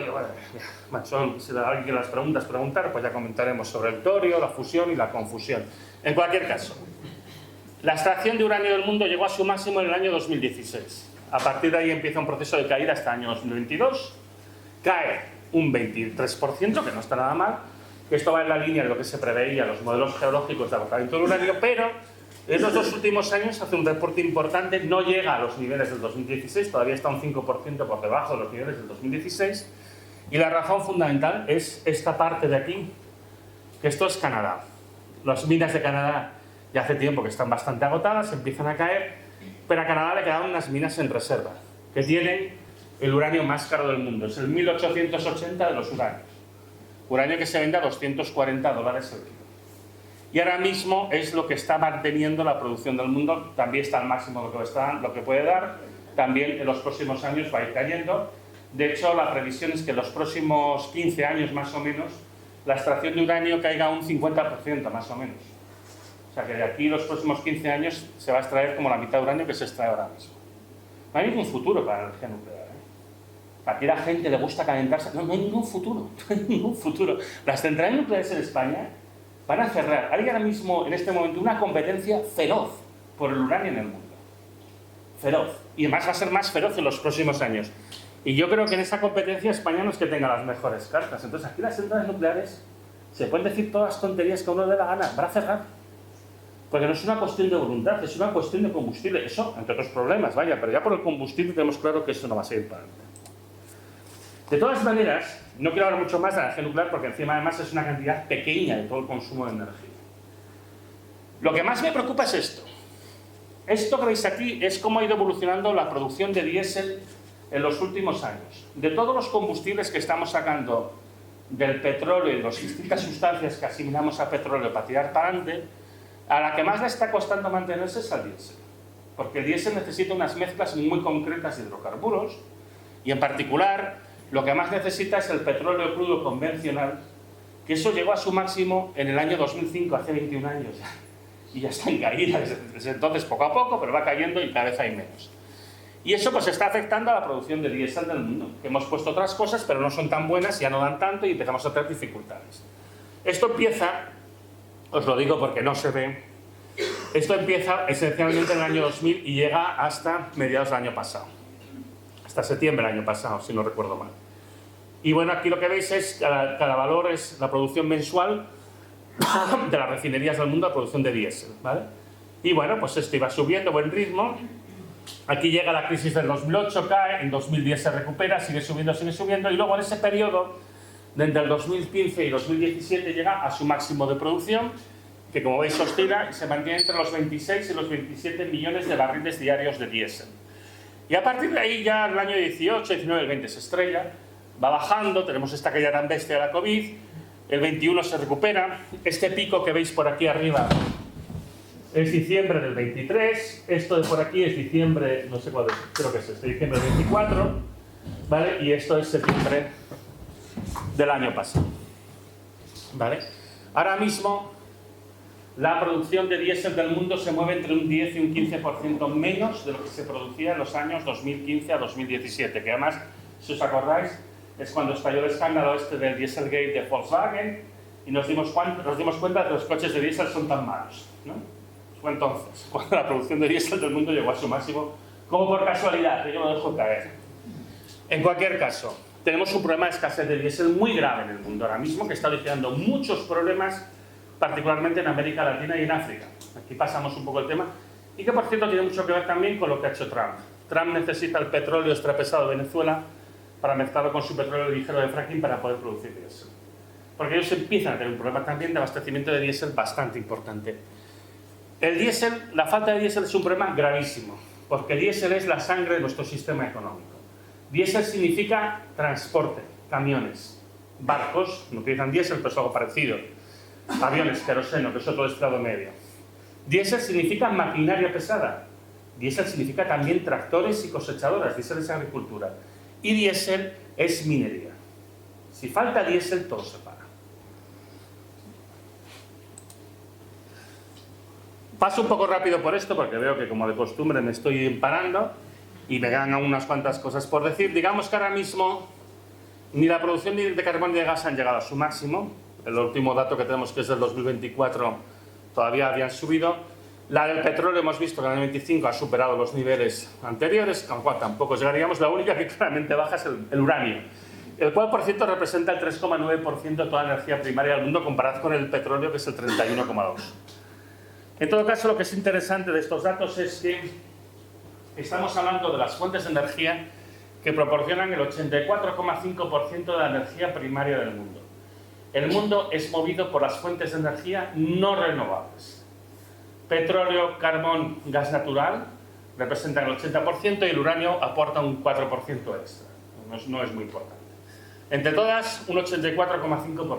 bueno, si alguien quiere las preguntas preguntar, pues ya comentaremos sobre el torio, la fusión y la confusión. En cualquier caso, la extracción de uranio del mundo llegó a su máximo en el año 2016. A partir de ahí empieza un proceso de caída hasta el año 2022. Cae un 23%, que no está nada mal. Esto va en la línea de lo que se preveía, los modelos geológicos de agotamiento del uranio, pero en los 2 últimos años hace un reporte importante, no llega a los niveles del 2016, todavía está un 5% por debajo de los niveles del 2016, y la razón fundamental es esta parte de aquí, que esto es Canadá. Las minas de Canadá ya hace tiempo que están bastante agotadas, empiezan a caer, pero a Canadá le quedaban unas minas en reserva, que tienen el uranio más caro del mundo, es el 1880 de los uranios. Uranio que se vende a $240 el kilo. Y ahora mismo es lo que está manteniendo la producción del mundo, también está al máximo lo que puede dar, también en los próximos años va a ir cayendo. De hecho, la previsión es que en los próximos 15 años más o menos, la extracción de uranio caiga un 50% más o menos. O sea que de aquí los próximos 15 años se va a extraer como la mitad de uranio que se extrae ahora mismo. No hay ningún futuro para la energía nuclear. Aquí a la gente le gusta calentarse. No, no hay ningún futuro. No hay ningún futuro. Las centrales nucleares en España van a cerrar. Hay ahora mismo, en este momento, una competencia feroz por el uranio en el mundo. Feroz. Y además va a ser más feroz en los próximos años. Y yo creo que en esa competencia España no es que tenga las mejores cartas. Entonces aquí las centrales nucleares se pueden decir todas las tonterías que a uno le dé la gana. Van a cerrar. Porque no es una cuestión de voluntad, es una cuestión de combustible. Eso, entre otros problemas, vaya. Pero ya por el combustible tenemos claro que eso no va a seguir para adelante. De todas maneras, no quiero hablar mucho más de la energía nuclear porque encima además es una cantidad pequeña de todo el consumo de energía. Lo que más me preocupa es esto. Esto que veis aquí es cómo ha ido evolucionando la producción de diésel en los últimos años. De todos los combustibles que estamos sacando del petróleo y de las distintas sustancias que asimilamos a petróleo para tirar para adelante, a la que más le está costando mantenerse es al diésel. Porque el diésel necesita unas mezclas muy concretas de hidrocarburos y en particular lo que más necesita es el petróleo crudo convencional, que eso llegó a su máximo en el año 2005, hace 21 años ya. Y ya está en caída desde entonces poco a poco, pero va cayendo y cada vez hay menos. Y eso pues está afectando a la producción de diésel del mundo, que hemos puesto otras cosas, pero no son tan buenas, ya no dan tanto y empezamos a tener dificultades. Esto empieza, os lo digo porque no se ve, esto empieza esencialmente en el año 2000 y llega hasta mediados del año pasado. Hasta septiembre del año pasado, si no recuerdo mal. Y bueno, aquí lo que veis es, cada valor es la producción mensual de las refinerías del mundo, la producción de diésel, ¿vale? Y bueno, pues esto iba subiendo a buen ritmo Aquí llega la crisis del 2008, cae, en 2010 se recupera, sigue subiendo, y luego en ese periodo, desde el 2015 y 2017, llega a su máximo de producción, que como veis oscila y se mantiene entre los 26 y los 27 millones de barriles diarios de diésel. Y a partir de ahí ya el año 18, 19, el 20 se estrella, va bajando, tenemos esta caída tan bestia de la COVID, el 21 se recupera, este pico que veis por aquí arriba es diciembre del 23, esto de por aquí es diciembre, no sé cuál es, creo que es este, diciembre del 24, ¿vale? Y esto es septiembre del año pasado, ¿vale? Ahora mismo la producción de diésel del mundo se mueve entre un 10 y un 15% menos de lo que se producía en los años 2015 a 2017, que además, si os acordáis, es cuando estalló el escándalo este del Dieselgate de Volkswagen y nos dimos cuenta de que los coches de diésel son tan malos, ¿no? Fue entonces cuando la producción de diésel del mundo llegó a su máximo, como por casualidad, que yo lo dejo caer. En cualquier caso, tenemos un problema de escasez de diésel muy grave en el mundo ahora mismo, que está originando muchos problemas, particularmente en América Latina y en África. Aquí pasamos un poco el tema, y que por cierto tiene mucho que ver también con lo que ha hecho Trump. Trump necesita el petróleo extrapesado de Venezuela para mezclarlo con su petróleo ligero de fracking para poder producir diésel. Porque ellos empiezan a tener un problema también de abastecimiento de diésel bastante importante. El diésel, la falta de diésel es un problema gravísimo, porque el diésel es la sangre de nuestro sistema económico. Diésel significa transporte, camiones, barcos, no utilizan diésel, pero es algo parecido. Aviones, queroseno, que es otro desplado medio. Diésel significa maquinaria pesada. Diésel significa también tractores y cosechadoras, diésel es agricultura. Y diésel es minería. Si falta diésel, todo se para. Paso un poco rápido por esto porque veo que como de costumbre me estoy emparando y me quedan aún unas cuantas cosas por decir. Digamos que ahora mismo ni la producción de carbón ni de gas han llegado a su máximo. El último dato que tenemos, que es del 2024, todavía habían subido. La del petróleo hemos visto que en el 2025 ha superado los niveles anteriores, con lo cual tampoco llegaríamos. La única que claramente baja es el uranio, el cual por cierto representa el 3,9% de toda la energía primaria del mundo comparado con el petróleo, que es el 31,2%. En todo caso, lo que es interesante de estos datos es que estamos hablando de las fuentes de energía que proporcionan el 84,5% de la energía primaria del mundo. El mundo es movido por las fuentes de energía no renovables. Petróleo, carbón, gas natural representan el 80% y el uranio aporta un 4% extra. No es muy importante. Entre todas, un 84,5%.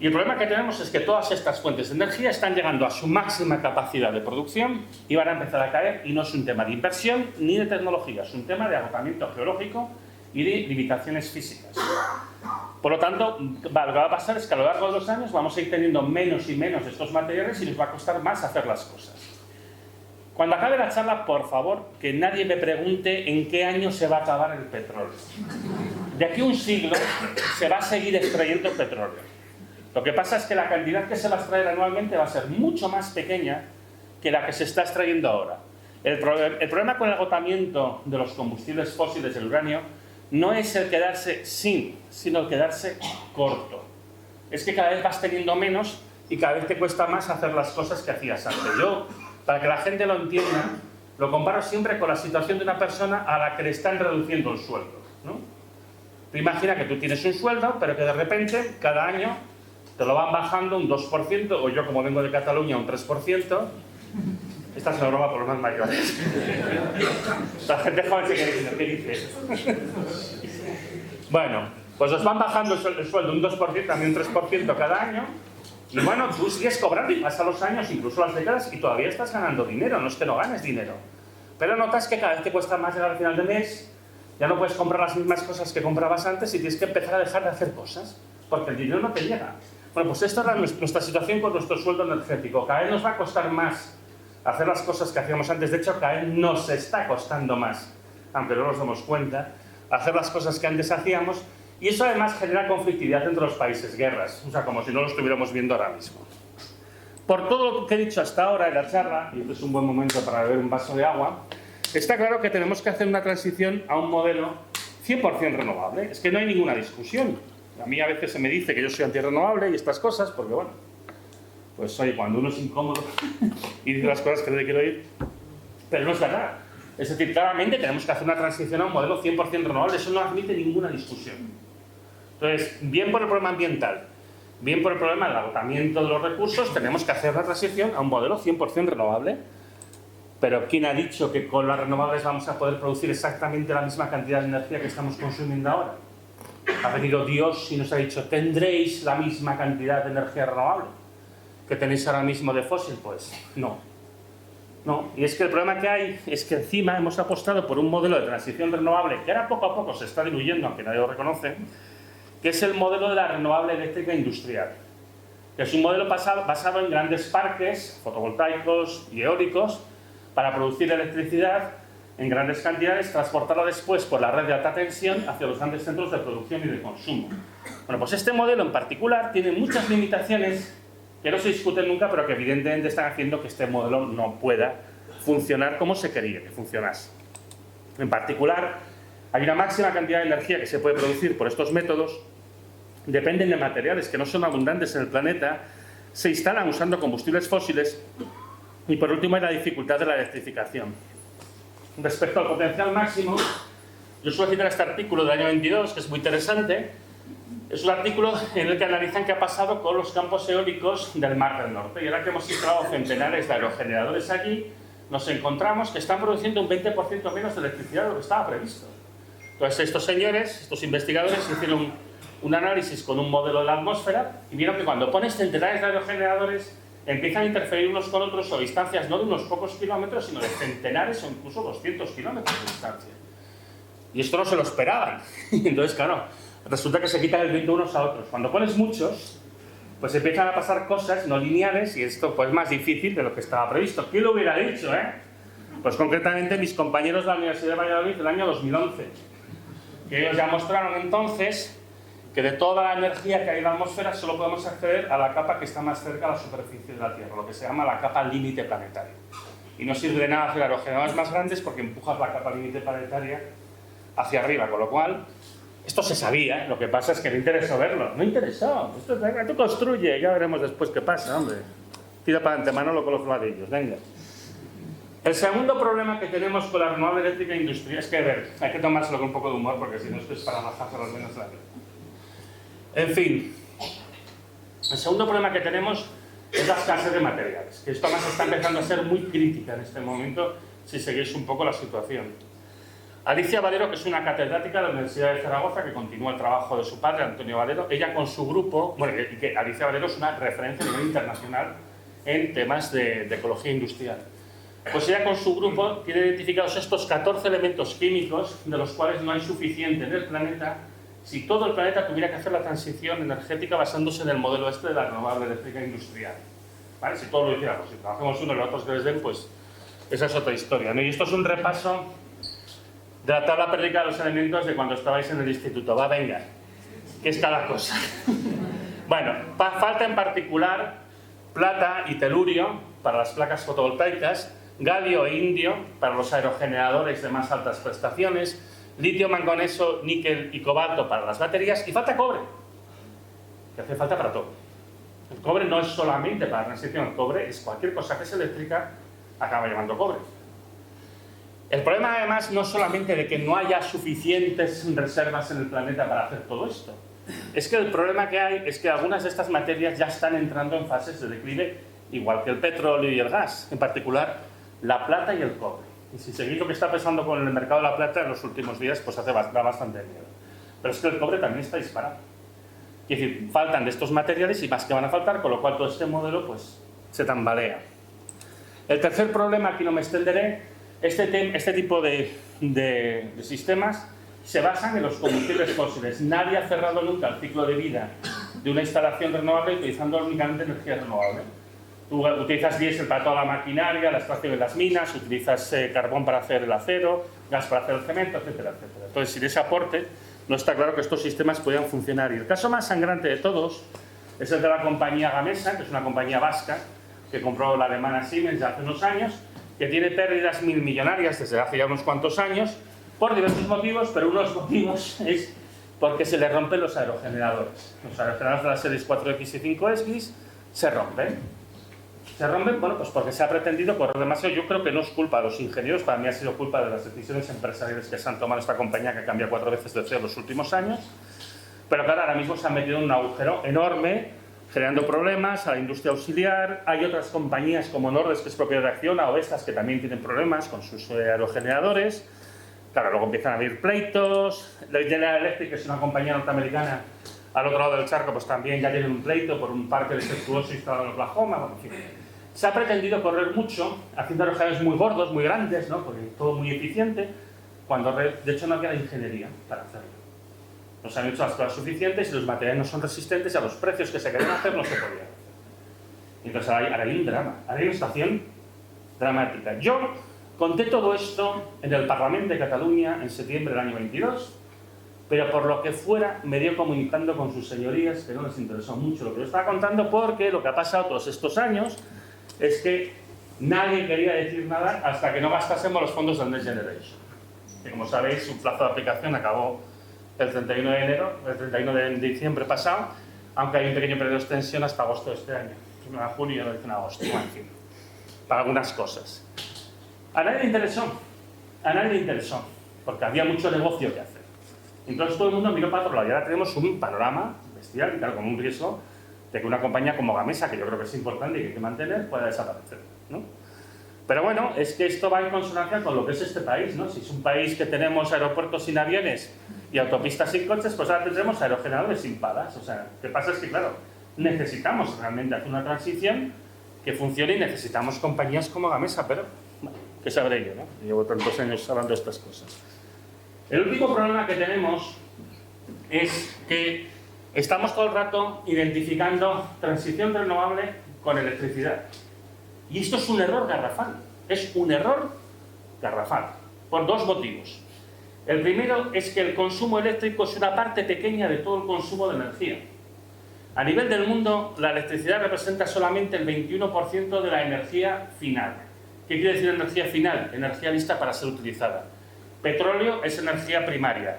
Y el problema que tenemos es que todas estas fuentes de energía están llegando a su máxima capacidad de producción y van a empezar a caer, y no es un tema de inversión ni de tecnología, es un tema de agotamiento geológico y de limitaciones físicas. Por lo tanto, lo que va a pasar es que a lo largo de los años vamos a ir teniendo menos y menos de estos materiales y nos va a costar más hacer las cosas. Cuando acabe la charla, por favor, que nadie me pregunte en qué año se va a acabar el petróleo. De aquí a un siglo se va a seguir extrayendo petróleo. Lo que pasa es que la cantidad que se va a extraer anualmente va a ser mucho más pequeña que la que se está extrayendo ahora. El problema con el agotamiento de los combustibles fósiles del uranio no es el quedarse sin, sino el quedarse corto. Es que cada vez vas teniendo menos y cada vez te cuesta más hacer las cosas que hacías antes. Yo, para que la gente lo entienda, lo comparo siempre con la situación de una persona a la que le están reduciendo el sueldo, ¿no? Tú imagina que tú tienes un sueldo, pero que de repente, cada año, te lo van bajando un 2%, o yo, como vengo de Cataluña, un 3%. Esta es una broma por los más mayores. La gente joven se queda diciendo, ¿qué dices? Bueno, pues os van bajando el sueldo un 2%, también un 3% cada año. Y bueno, tú sigues cobrando y pasan los años, incluso las décadas, y todavía estás ganando dinero. No es que no ganes dinero. Pero notas que cada vez te cuesta más llegar al final de mes, ya no puedes comprar las mismas cosas que comprabas antes y tienes que empezar a dejar de hacer cosas, porque el dinero no te llega. Bueno, pues esta es nuestra situación con nuestro sueldo energético. Cada vez nos va a costar más hacer las cosas que hacíamos antes. De hecho, cada vez nos está costando más, aunque no nos damos cuenta, hacer las cosas que antes hacíamos. Y eso además genera conflictividad entre los países, guerras, o sea, como si no lo estuviéramos viendo ahora mismo. Por todo lo que he dicho hasta ahora en la charla, y este es un buen momento para beber un vaso de agua, está claro que tenemos que hacer una transición a un modelo 100% renovable. Es que no hay ninguna discusión. A mí a veces se me dice que yo soy antirrenovable y estas cosas, porque bueno, pues oye, cuando uno es incómodo y dice las cosas que no le quiero oír, Pero no es verdad. Es decir, claramente tenemos que hacer una transición a un modelo 100% renovable, eso no admite ninguna discusión. Entonces, bien por el problema ambiental, bien por el problema del agotamiento de los recursos, tenemos que hacer la transición a un modelo 100% renovable. Pero ¿quién ha dicho que con las renovables vamos a poder producir exactamente la misma cantidad de energía que estamos consumiendo ahora? Ha venido Dios y nos ha dicho, ¿tendréis la misma cantidad de energía renovable que tenéis ahora mismo de fósil? Pues no. No, y es que el problema que hay es que encima hemos apostado por un modelo de transición renovable que ahora poco a poco se está diluyendo, aunque nadie lo reconoce, que es el modelo de la renovable eléctrica industrial, que es un modelo basado en grandes parques fotovoltaicos y eólicos para producir electricidad en grandes cantidades, transportarla después por la red de alta tensión hacia los grandes centros de producción y de consumo. Bueno, pues este modelo en particular tiene muchas limitaciones que no se discuten nunca, pero que evidentemente están haciendo que este modelo no pueda funcionar como se quería que funcionase. En particular, hay una máxima cantidad de energía que se puede producir por estos métodos, dependen de materiales que no son abundantes en el planeta, se instalan usando combustibles fósiles y por último hay la dificultad de la electrificación. Respecto al potencial máximo, yo suelo citar este artículo del año 22, que es muy interesante. Es un artículo en el que analizan qué ha pasado con los campos eólicos del Mar del Norte. Y ahora que hemos instalado centenares de aerogeneradores allí, nos encontramos que están produciendo un 20% menos de electricidad de lo que estaba previsto. Entonces estos señores, estos investigadores, hicieron un análisis con un modelo de la atmósfera y vieron que cuando pones centenares de aerogeneradores empiezan a interferir unos con otros a distancias no de unos pocos kilómetros, sino de centenares o incluso 200 kilómetros de distancia. Y esto no se lo esperaban. Entonces, claro, resulta que se quitan el viento unos a otros. Cuando pones muchos, pues empiezan a pasar cosas no lineales y esto pues, es más difícil de lo que estaba previsto. ¿Quién lo hubiera dicho, Pues concretamente mis compañeros de la Universidad de Valladolid del año 2011, que ellos ya mostraron entonces que de toda la energía que hay en la atmósfera solo podemos acceder a la capa que está más cerca a la superficie de la Tierra, lo que se llama la capa límite planetaria. Y no sirve de nada hacer aerogeneradores más grandes porque empujas la capa límite planetaria hacia arriba, con lo cual, esto se sabía, lo que pasa es que no interesó verlo. No interesó, tú construye, ya veremos después qué pasa, hombre. Tira para adelante, Manolo, con los ladrillos, venga. El segundo problema que tenemos con la renovable eléctrica industrial es que, a ver, hay que tomárselo con un poco de humor porque si no esto es para bajarse a los menos la vida. En fin, el segundo problema que tenemos es la escasez de materiales, que esto además está empezando a ser muy crítica en este momento si seguís un poco la situación. Alicia Valero, que es una catedrática de la Universidad de Zaragoza, que continúa el trabajo de su padre, Antonio Valero, ella con su grupo, bueno, que Alicia Valero es una referencia a nivel internacional en temas de ecología industrial. Pues ella con su grupo tiene identificados estos 14 elementos químicos, de los cuales no hay suficiente en el planeta, si todo el planeta tuviera que hacer la transición energética basándose en el modelo este de la renovable eléctrica industrial. ¿Vale? Si todos lo hiciéramos, si trabajamos uno y los otros que les den, pues esa es otra historia, ¿no? Y esto es un repaso de la tabla periódica de los elementos de cuando estabais en el instituto. Va, venga, ¿qué es cada cosa? Bueno, falta en particular plata y telurio para las placas fotovoltaicas, galio e indio para los aerogeneradores de más altas prestaciones, litio, manganeso, níquel y cobalto para las baterías y falta cobre, que hace falta para todo. El cobre no es solamente para la transición, el cobre es cualquier cosa que es eléctrica, acaba llevando cobre. El problema además no es solamente de que no haya suficientes reservas en el planeta para hacer todo esto, es que el problema que hay es que algunas de estas materias ya están entrando en fases de declive, igual que el petróleo y el gas, en particular la plata y el cobre. Y si seguís lo que está pasando con el mercado de la plata en los últimos días, pues da bastante miedo. Pero es que el cobre también está disparado. Es decir, faltan de estos materiales y más que van a faltar, con lo cual todo este modelo pues, se tambalea. El tercer problema, aquí no me extenderé, este tipo de sistemas se basan en los combustibles fósiles. Nadie ha cerrado nunca el ciclo de vida de una instalación renovable utilizando únicamente energía renovable. Tú utilizas diésel para toda la maquinaria, la extracción de las minas, utilizas carbón para hacer el acero, gas para hacer el cemento, etcétera, etcétera. Entonces, sin ese aporte, no está claro que estos sistemas puedan funcionar. Y el caso más sangrante de todos es el de la compañía Gamesa, que es una compañía vasca, que compró la alemana Siemens ya hace unos años, que tiene pérdidas millonarias desde hace ya unos cuantos años, por diversos motivos, pero uno de los motivos es porque se le rompen los aerogeneradores. Los aerogeneradores de las series 4X y 5X se rompen. Se rompen, bueno, pues porque se ha pretendido correr demasiado. Yo creo que no es culpa de los ingenieros, para mí ha sido culpa de las decisiones empresariales que se han tomado esta compañía, que cambia 4 veces de CEO en los últimos años. Pero claro, ahora mismo se han metido en un agujero enorme, generando problemas a la industria auxiliar. Hay otras compañías como Nordex, que es propiedad de Acciona, o estas que también tienen problemas con sus aerogeneradores. Claro, luego empiezan a haber pleitos. La General Electric, que es una compañía norteamericana, al otro lado del charco, pues también ya tienen un pleito por un parque defectuoso instalado en Oklahoma. Bueno, en fin. Se ha pretendido correr mucho, haciendo aerogeneradores muy gordos, muy grandes, ¿no? Porque todo muy eficiente, cuando de hecho no había la ingeniería para hacerlo. No se han hecho las cosas suficientes y los materiales no son resistentes y a los precios que se querían hacer no se podían hacer. Entonces ahora hay un drama, ahora hay una situación dramática. Yo conté todo esto en el Parlamento de Cataluña en septiembre del año 22, pero por lo que fuera me dio comunicando con sus señorías que no les interesó mucho lo que yo estaba contando, porque lo que ha pasado todos estos años es que nadie quería decir nada hasta que no gastásemos los fondos del Next Generation. Que como sabéis, su plazo de aplicación acabó el 31 de enero, el 31 de diciembre pasado, aunque hay un pequeño periodo de extensión hasta agosto de este año. 1 de junio y el 1 de agosto, en fin, para algunas cosas. A nadie le interesó, porque había mucho negocio que hacer. Entonces todo el mundo miró para otro lado y ahora tenemos un panorama bestial, y claro, como un riesgo de que una compañía como Gamesa, que yo creo que es importante y que hay que mantener, pueda desaparecer, ¿no? Pero bueno, es que esto va en consonancia con lo que es este país, ¿no? Si es un país que tenemos aeropuertos sin aviones y autopistas sin coches, pues ahora tendremos aerogeneradores sin palas. O sea, lo que pasa es que, claro, necesitamos realmente hacer una transición que funcione y necesitamos compañías como Gamesa, pero, bueno, ¿qué sabré yo, no? Llevo tantos años hablando de estas cosas. El último problema que tenemos es que estamos todo el rato identificando transición renovable con electricidad. Y esto es un error garrafal. Es un error garrafal, por dos motivos. El primero es que el consumo eléctrico es una parte pequeña de todo el consumo de energía. A nivel del mundo, la electricidad representa solamente el 21% de la energía final. ¿Qué quiere decir energía final? Energía lista para ser utilizada. Petróleo es energía primaria.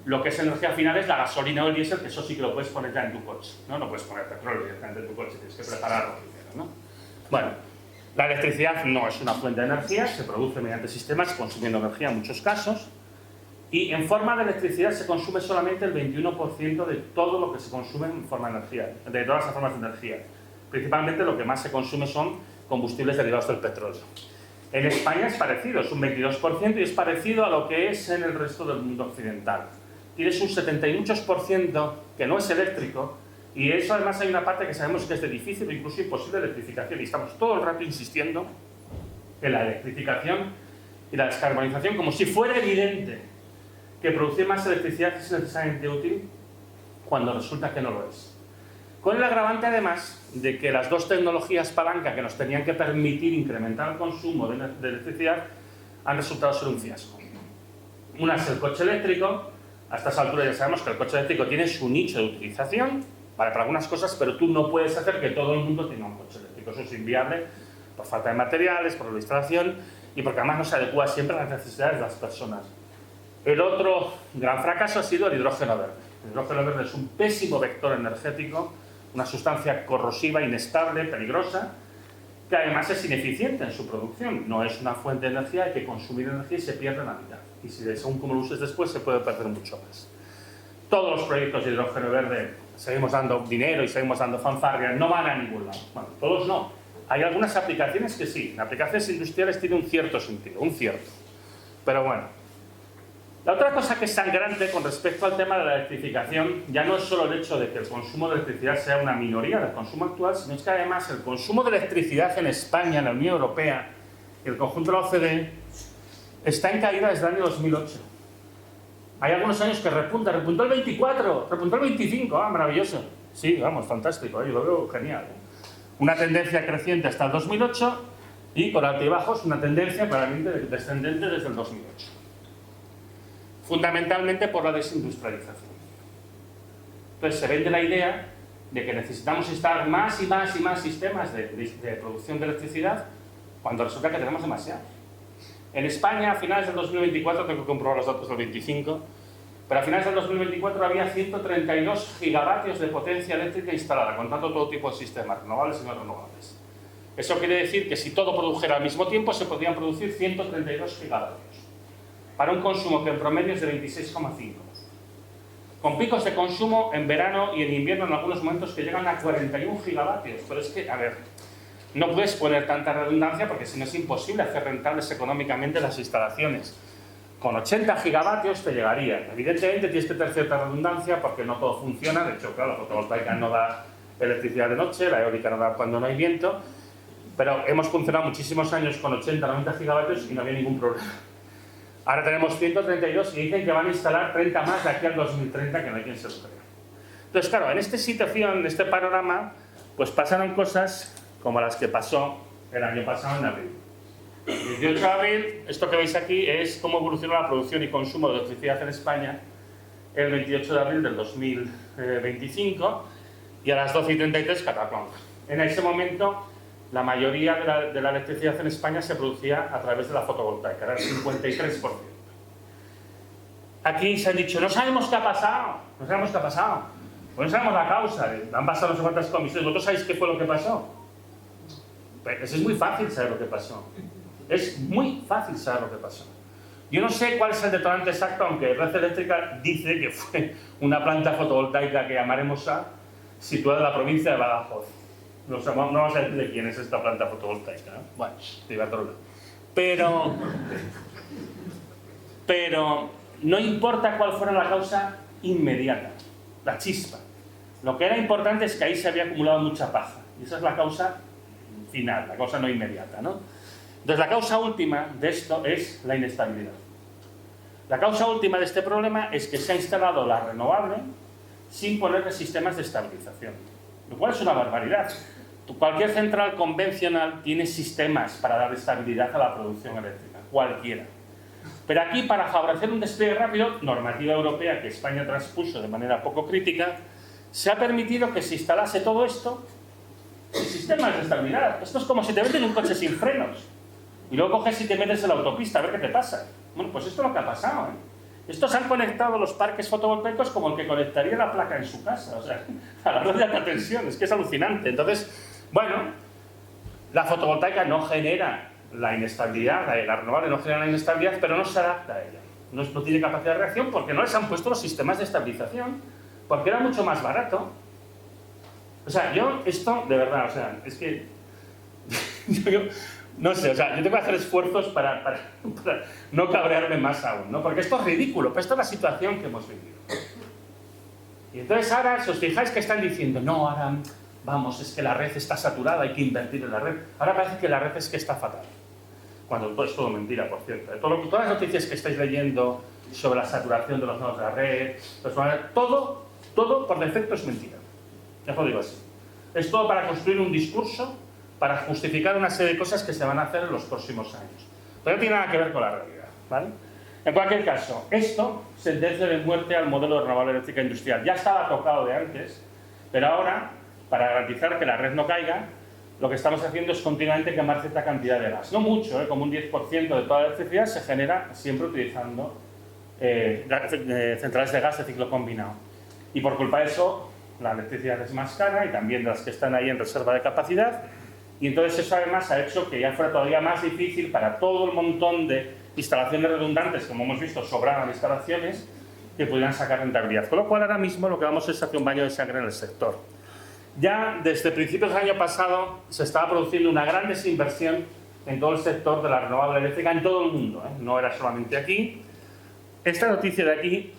Lo que es energía final es la gasolina o el diésel, que eso sí que lo puedes poner ya en tu coche, ¿no? No puedes poner petróleo directamente en tu coche, tienes que prepararlo primero, ¿no? Bueno, la electricidad no es una fuente de energía, se produce mediante sistemas consumiendo energía en muchos casos, y en forma de electricidad se consume solamente el 21% de todo lo que se consume en forma de energía, de todas las formas de energía. Principalmente lo que más se consume son combustibles derivados del petróleo. En España es parecido, es un 22% y es parecido a lo que es en el resto del mundo occidental. Tienes un 70 y muchos % que no es eléctrico, y eso además hay una parte que sabemos que es de difícil o incluso imposible electrificación, y estamos todo el rato insistiendo en la electrificación y la descarbonización como si fuera evidente que producir más electricidad es necesariamente útil cuando resulta que no lo es. Con el agravante además de que las dos tecnologías palanca que nos tenían que permitir incrementar el consumo de electricidad han resultado ser un fiasco. Una es el coche eléctrico. A estas alturas ya sabemos que el coche eléctrico tiene su nicho de utilización, vale para algunas cosas, pero tú no puedes hacer que todo el mundo tenga un coche eléctrico. Eso es inviable por falta de materiales, por la instalación y porque además no se adecua siempre a las necesidades de las personas. El otro gran fracaso ha sido el hidrógeno verde. El hidrógeno verde es un pésimo vector energético, una sustancia corrosiva, inestable, peligrosa, que además es ineficiente en su producción. No es una fuente de energía, hay que consumir energía y se pierde la mitad. Y si según como lo uses después, se puede perder mucho más. Todos los proyectos de hidrógeno verde, seguimos dando dinero y seguimos dando fanfarria, no van a ningún lado. Bueno, todos no. Hay algunas aplicaciones que sí. En aplicaciones industriales tiene un cierto sentido, un cierto. Pero bueno. La otra cosa que es sangrante con respecto al tema de la electrificación ya no es solo el hecho de que el consumo de electricidad sea una minoría del consumo actual, sino es que además el consumo de electricidad en España, en la Unión Europea y el conjunto de la OCDE está en caída desde el año 2008. Hay algunos años que repuntó el 24, repuntó el 25, maravilloso. Sí, vamos, fantástico, yo lo veo genial. Una tendencia creciente hasta el 2008 y con altibajos una tendencia claramente descendente desde el 2008. Fundamentalmente por la desindustrialización. Entonces se vende la idea de que necesitamos instalar más y más y más sistemas de producción de electricidad cuando resulta que tenemos demasiado. En España, a finales del 2024, tengo que comprobar los datos del 25, pero a finales del 2024 había 132 gigavatios de potencia eléctrica instalada, contando todo tipo de sistemas, renovables y no renovables. Eso quiere decir que si todo produjera al mismo tiempo, se podrían producir 132 gigavatios, para un consumo que en promedio es de 26,5. Con picos de consumo en verano y en invierno en algunos momentos que llegan a 41 gigavatios. Pero es que, a ver, no puedes poner tanta redundancia porque si no es imposible hacer rentables económicamente las instalaciones. Con 80 gigavatios te llegaría. Evidentemente tienes que tener cierta redundancia porque no todo funciona. De hecho, claro, la fotovoltaica no da electricidad de noche, la eólica no da cuando no hay viento. Pero hemos funcionado muchísimos años con 80, 90 gigavatios y no había ningún problema. Ahora tenemos 132 y dicen que van a instalar 30 más de aquí al 2030, que no hay quien se lo crea. Entonces, claro, en esta situación, en este panorama, pues pasaron cosas como las que pasó el año pasado en abril. El 18 de abril, esto que veis aquí es cómo evolucionó la producción y consumo de electricidad en España el 28 de abril del 2025 y a las 12:33 cataclón. En ese momento, la mayoría de la electricidad en España se producía a través de la fotovoltaica, era el 53%. Aquí se han dicho, no sabemos qué ha pasado, no sabemos qué ha pasado, pues no sabemos la causa, han pasado no sé cuántas comisiones, ¿vosotros sabéis qué fue lo que pasó? Pues es muy fácil saber lo que pasó, es muy fácil saber lo que pasó. Yo no sé cuál es el detonante exacto, aunque Red Eléctrica dice que fue una planta fotovoltaica que llamaremos A, situada en la provincia de Badajoz. No vamos a decir de quién es esta planta fotovoltaica, ¿no? Bueno, de Iberdrola. Pero no importa cuál fuera la causa inmediata, la chispa. Lo que era importante es que ahí se había acumulado mucha paja. Y esa es la causa final, la causa no inmediata, ¿no? Entonces, la causa última de esto es la inestabilidad. La causa última de este problema es que se ha instalado la renovable sin ponerle sistemas de estabilización, lo cual es una barbaridad. Cualquier central convencional tiene sistemas para dar estabilidad a la producción eléctrica, cualquiera. Pero aquí, para favorecer un despliegue rápido, normativa europea que España transpuso de manera poco crítica, se ha permitido que se instalase todo esto sin sistemas de estabilidad. Esto es como si te venden un coche sin frenos y luego coges y te metes en la autopista a ver qué te pasa. Bueno, pues esto es lo que ha pasado, ¿eh? Estos han conectado los parques fotovoltaicos como el que conectaría la placa en su casa, o sea, a la red de alta tensión, es que es alucinante. Entonces, bueno, la fotovoltaica no genera la inestabilidad, la renovable no genera la inestabilidad, pero no se adapta a ella. No tiene capacidad de reacción porque no les han puesto los sistemas de estabilización, porque era mucho más barato. O sea, yo esto, de verdad, o sea, es que yo no sé, o sea, yo tengo que hacer esfuerzos para no cabrearme más aún, ¿no? Porque esto es ridículo, pero esta es la situación que hemos vivido. Y entonces ahora, si os fijáis que están diciendo, no, ahora, vamos, es que la red está saturada, hay que invertir en la red. Ahora parece que la red es que está fatal. Cuando todo es todo mentira, por cierto. Todas las noticias que estáis leyendo sobre la saturación de los nodos de la red, todo por defecto es mentira. Ya os lo digo así. Es todo para construir un discurso, para justificar una serie de cosas que se van a hacer en los próximos años. Pero no tiene nada que ver con la realidad, ¿vale? En cualquier caso, esto sentencia de muerte al modelo de renovable eléctrica industrial. Ya estaba tocado de antes, pero ahora, para garantizar que la red no caiga, lo que estamos haciendo es continuamente quemar cierta cantidad de gas. No mucho, como un 10% de toda la electricidad se genera siempre utilizando centrales de gas de ciclo combinado. Y por culpa de eso, la electricidad es más cara y también de las que están ahí en reserva de capacidad. Y entonces eso además ha hecho que ya fuera todavía más difícil para todo el montón de instalaciones redundantes, como hemos visto, sobraban instalaciones, que pudieran sacar rentabilidad. Con lo cual ahora mismo lo que vamos es hacer un baño de sangre en el sector. Ya desde principios del año pasado se estaba produciendo una gran desinversión en todo el sector de la renovable eléctrica en todo el mundo, ¿eh? No era solamente aquí. Esta noticia de aquí,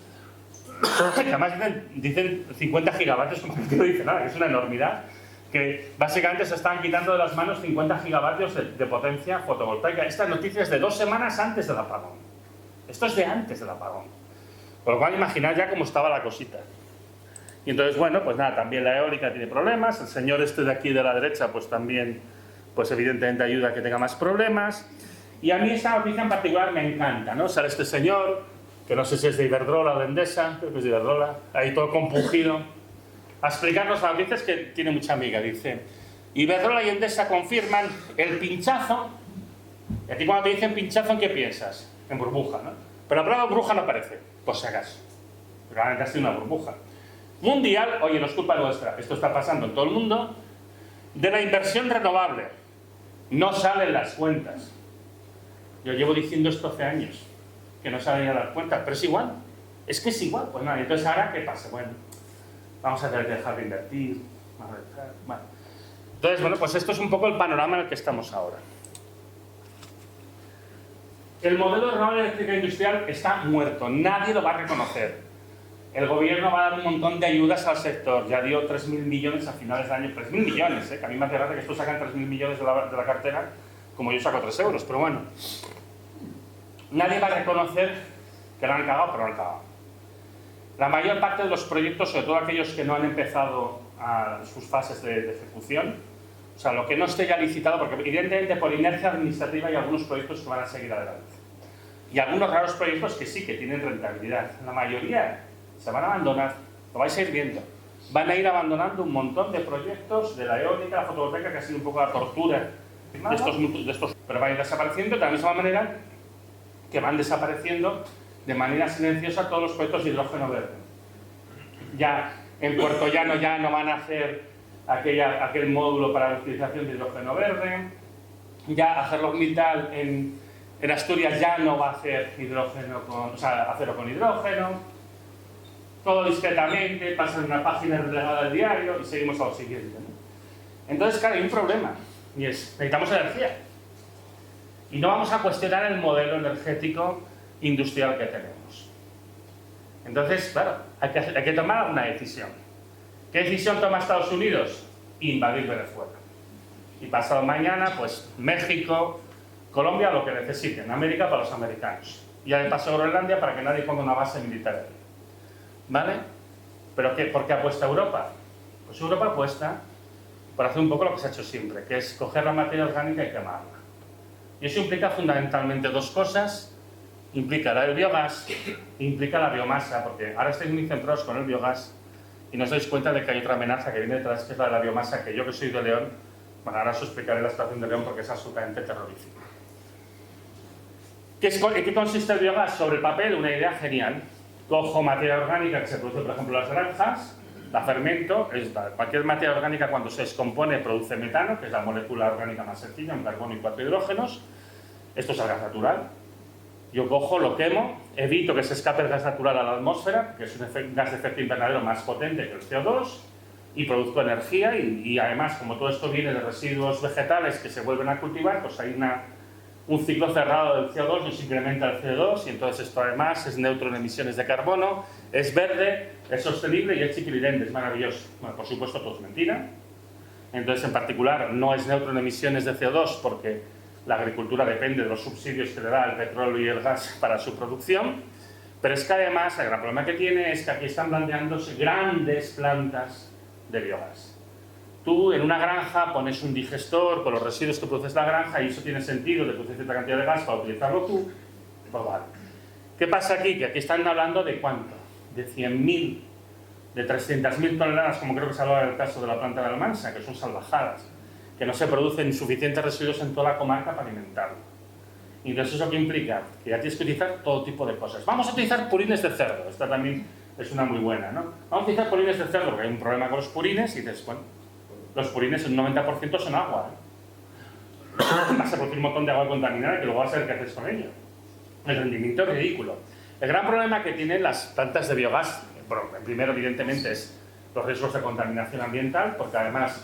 que además dicen 50 gigavatios, como que no dice nada, que es una enormidad, que básicamente se están quitando de las manos 50 gigavatios de potencia fotovoltaica. Esta noticia es de 2 semanas antes del apagón. Esto es de antes del apagón. Por lo cual, imaginad ya cómo estaba la cosita. Y entonces, bueno, pues nada, también la eólica tiene problemas. El señor este de aquí de la derecha, pues también, pues evidentemente ayuda a que tenga más problemas. Y a mí esta noticia en particular me encanta, ¿no? Sale este señor, que no sé si es de Iberdrola o de Endesa, creo que es de Iberdrola, ahí todo compungido, a explicarnos la noticia, es que tiene mucha amiga. Dice, Iberdrola y Endesa confirman el pinchazo. Y a ti cuando te dicen pinchazo, ¿en qué piensas? En burbuja, ¿no? Pero la palabra burbuja no aparece, por si acaso. Realmente ha sido una burbuja mundial. Oye, no es culpa nuestra, esto está pasando en todo el mundo, de la inversión renovable. No salen las cuentas. Yo llevo diciendo esto hace años, que no salen ya las cuentas, pero es igual. Es que es igual. Pues nada, entonces ahora, ¿qué pasa? Bueno, vamos a tener que dejar de invertir. Bueno. Entonces, bueno, pues esto es un poco el panorama en el que estamos ahora. El modelo de renovable eléctrica industrial está muerto, nadie lo va a reconocer. El gobierno va a dar un montón de ayudas al sector, ya dio 3.000 millones a finales de año, 3.000 millones, que a mí me hace gracia que estos sacan 3.000 millones de la cartera, como yo saco 3 euros, pero bueno. Nadie va a reconocer que lo han cagado, pero lo han cagado. La mayor parte de los proyectos, sobre todo aquellos que no han empezado a sus fases de ejecución, o sea, lo que no esté ya licitado, porque evidentemente por inercia administrativa hay algunos proyectos que van a seguir adelante. Y algunos raros proyectos que sí, que tienen rentabilidad. La mayoría se van a abandonar, lo vais a ir viendo. Van a ir abandonando un montón de proyectos de la eólica, la fotovoltaica, que ha sido un poco la tortura de estos, pero van a ir desapareciendo de la misma manera que van desapareciendo de manera silenciosa todos los proyectos de hidrógeno verde. Ya en Puerto Llano ya no van a hacer aquel módulo para la utilización de hidrógeno verde, ya ArcelorMittal en Asturias ya no va a hacer acero con hidrógeno. Todo discretamente, pasa en una página relegada del diario y seguimos a lo siguiente, ¿no? Entonces, claro, hay un problema, y es, necesitamos energía. Y no vamos a cuestionar el modelo energético industrial que tenemos. Entonces, claro, hay que tomar una decisión. ¿Qué decisión toma Estados Unidos? Invadir Venezuela. Y pasado mañana, pues, México, Colombia, lo que necesiten. América para los americanos. Y de paso Groenlandia para que nadie ponga una base militar ahí. ¿Vale? ¿Pero qué? ¿Por qué apuesta Europa? Pues Europa apuesta por hacer un poco lo que se ha hecho siempre, que es coger la materia orgánica y quemarla. Y eso implica fundamentalmente dos cosas. Implica el biogás e implica la biomasa, porque ahora estáis muy centrados con el biogás y no os dais cuenta de que hay otra amenaza que viene detrás, que es la de la biomasa, que yo que soy de León, bueno, ahora os explicaré la situación de León porque es absolutamente terrorífica. ¿En qué consiste el biogás? Sobre el papel, una idea genial. Cojo materia orgánica que se produce, por ejemplo, en las granjas, la fermento, cualquier materia orgánica cuando se descompone produce metano, que es la molécula orgánica más sencilla, un carbono y 4 hidrógenos. Esto es el gas natural. Yo cojo, lo quemo, evito que se escape el gas natural a la atmósfera, que es un gas de efecto invernadero más potente que el CO2, y produzco energía y además, como todo esto viene de residuos vegetales que se vuelven a cultivar, pues hay un ciclo cerrado del CO2, nos incrementa el CO2 y entonces esto además es neutro en emisiones de carbono, es verde, es sostenible y es chiquilidente, es maravilloso. Bueno, por supuesto todo es mentira. Entonces en particular no es neutro en emisiones de CO2 porque la agricultura depende de los subsidios que le da el petróleo y el gas para su producción, pero es que además el gran problema que tiene es que aquí están planteándose grandes plantas de biogás. Tú en una granja pones un digestor con los residuos que produces la granja y eso tiene sentido de producir cierta cantidad de gas para utilizarlo tú. Pues vale. ¿Qué pasa aquí? Que aquí están hablando de ¿cuánto? De 100.000, de 300.000 toneladas, como creo que se hablaba en el caso de la planta de Almansa, que son salvajadas, que no se producen suficientes residuos en toda la comarca para alimentarlo. Y entonces eso que implica que ya tienes que utilizar todo tipo de cosas. Vamos a utilizar purines de cerdo, esta también es una muy buena, ¿no? Vamos a utilizar purines de cerdo porque hay un problema con los purines y dices, bueno, los purines el 90% son agua, ¿eh? Vas a producir un montón de agua contaminada que luego vas a ver qué haces con ella. El rendimiento es ridículo. El gran problema que tienen las plantas de biogás, bueno, primero evidentemente es los riesgos de contaminación ambiental, porque además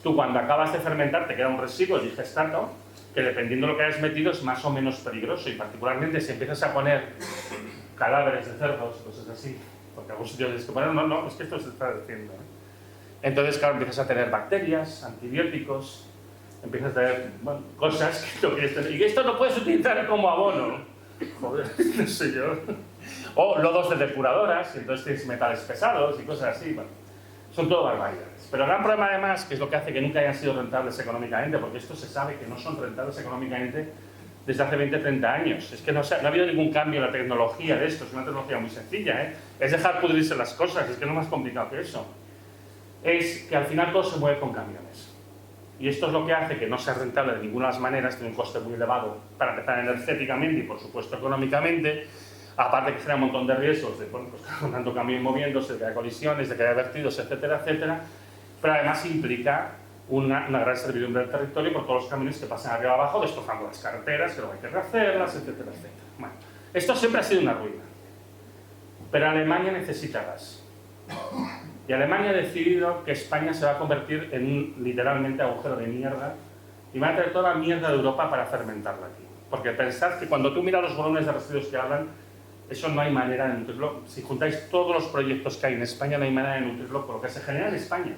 tú cuando acabas de fermentar te queda un residuo, el digestato, que dependiendo de lo que hayas metido es más o menos peligroso y particularmente si empiezas a poner cadáveres de cerdos, cosas así, porque algún sitio dices que bueno, no, es que esto se está diciendo, ¿eh? Entonces, claro, empiezas a tener bacterias, antibióticos, empiezas a tener cosas que no quieres tener. Y esto lo puedes utilizar como abono. Joder, no sé yo. O lodos de depuradoras, y entonces tienes metales pesados y cosas así. Bueno, son todo barbaridades. Pero el gran problema además, que es lo que hace que nunca hayan sido rentables económicamente, porque esto se sabe que no son rentables económicamente desde hace 20-30 años. Es que no ha habido ningún cambio en la tecnología de esto, es una tecnología muy sencilla, ¿eh? Es dejar pudrirse las cosas, es que no es más complicado que eso. Es que al final todo se mueve con camiones. Y esto es lo que hace que no sea rentable de ninguna de las maneras, tiene un coste muy elevado para empezar energéticamente y por supuesto económicamente, aparte que genera un montón de riesgos de, bueno, pues, con tanto camión moviéndose, de que haya colisiones, de que haya vertidos, etcétera, etcétera, pero además implica una gran servidumbre del territorio por todos los caminos que pasan arriba abajo, destrozando las carreteras, que luego hay que rehacerlas, etcétera, etcétera. Bueno, esto siempre ha sido una ruina. Pero Alemania necesita gas. Y Alemania ha decidido que España se va a convertir en un literalmente agujero de mierda y va a traer toda la mierda de Europa para fermentarla aquí. Porque pensad que cuando tú miras los volúmenes de residuos que hablan, eso no hay manera de nutrirlo. Si juntáis todos los proyectos que hay en España, no hay manera de nutrirlo por lo que se genera en España.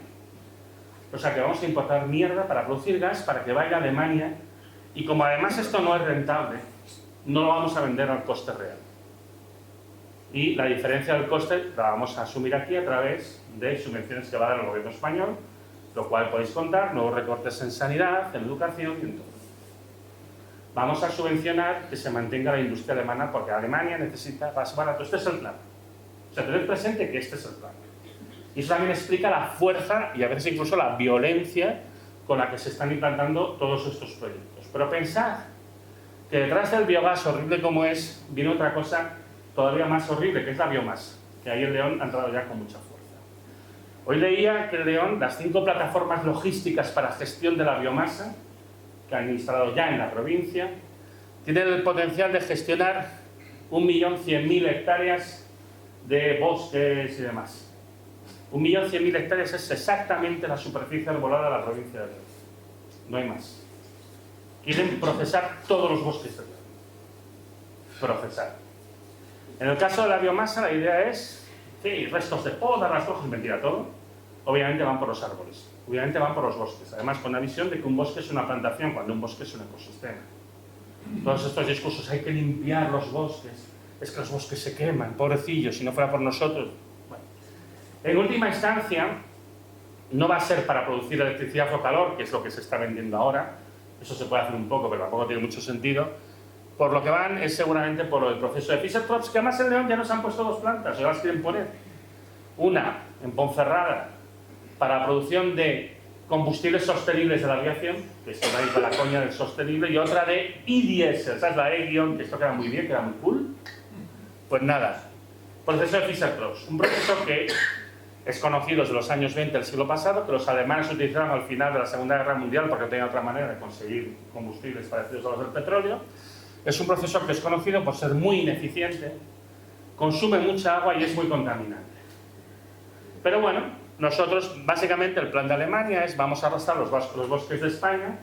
O sea que vamos a importar mierda para producir gas para que vaya a Alemania, y como además esto no es rentable, no lo vamos a vender al coste real. Y la diferencia del coste la vamos a asumir aquí a través de subvenciones que va a dar el gobierno español, lo cual podéis contar, nuevos recortes en sanidad, en educación y en todo. Vamos a subvencionar que se mantenga la industria alemana porque Alemania necesita gas barato. Este es el plan. O sea, tened presente que este es el plan. Y eso también explica la fuerza y a veces incluso la violencia con la que se están implantando todos estos proyectos. Pero pensad que detrás del biogás, horrible como es, viene otra cosa todavía más horrible, que es la biomasa, que ahí el León ha entrado ya con mucha fuerza. Hoy leía que el León, las 5 plataformas logísticas para gestión de la biomasa, que han instalado ya en la provincia, tienen el potencial de gestionar 1.100.000 hectáreas de bosques y demás. 1.100.000 hectáreas es exactamente la superficie arbolada de la provincia de León. No hay más. Quieren procesar todos los bosques de León. Procesar. En el caso de la biomasa, la idea es, sí, restos de podas, las hojas, mentira, todo. Obviamente van por los árboles, obviamente van por los bosques. Además, con la visión de que un bosque es una plantación, cuando un bosque es un ecosistema. Todos estos discursos, hay que limpiar los bosques, es que los bosques se queman, pobrecillos, si no fuera por nosotros. Bueno. En última instancia, no va a ser para producir electricidad o calor, que es lo que se está vendiendo ahora. Eso se puede hacer un poco, pero tampoco tiene mucho sentido. Por lo que van es seguramente por el proceso de Fischer-Tropsch, que además en León ya nos han puesto 2 plantas, ya las quieren poner. Una en Ponferrada para la producción de combustibles sostenibles de la aviación, que es ahí con la coña del sostenible, y otra de e-diesel, ¿sabes? La E-, que esto queda muy bien, queda muy cool. Pues nada, proceso de Fischer-Tropsch, un proceso que es conocido desde los años 20 del siglo pasado, que los alemanes utilizaron al final de la Segunda Guerra Mundial porque no tenían otra manera de conseguir combustibles parecidos a los del petróleo. Es un proceso que es conocido por ser muy ineficiente, consume mucha agua y es muy contaminante. Pero bueno, nosotros, básicamente, el plan de Alemania es vamos a arrastrar los bosques de España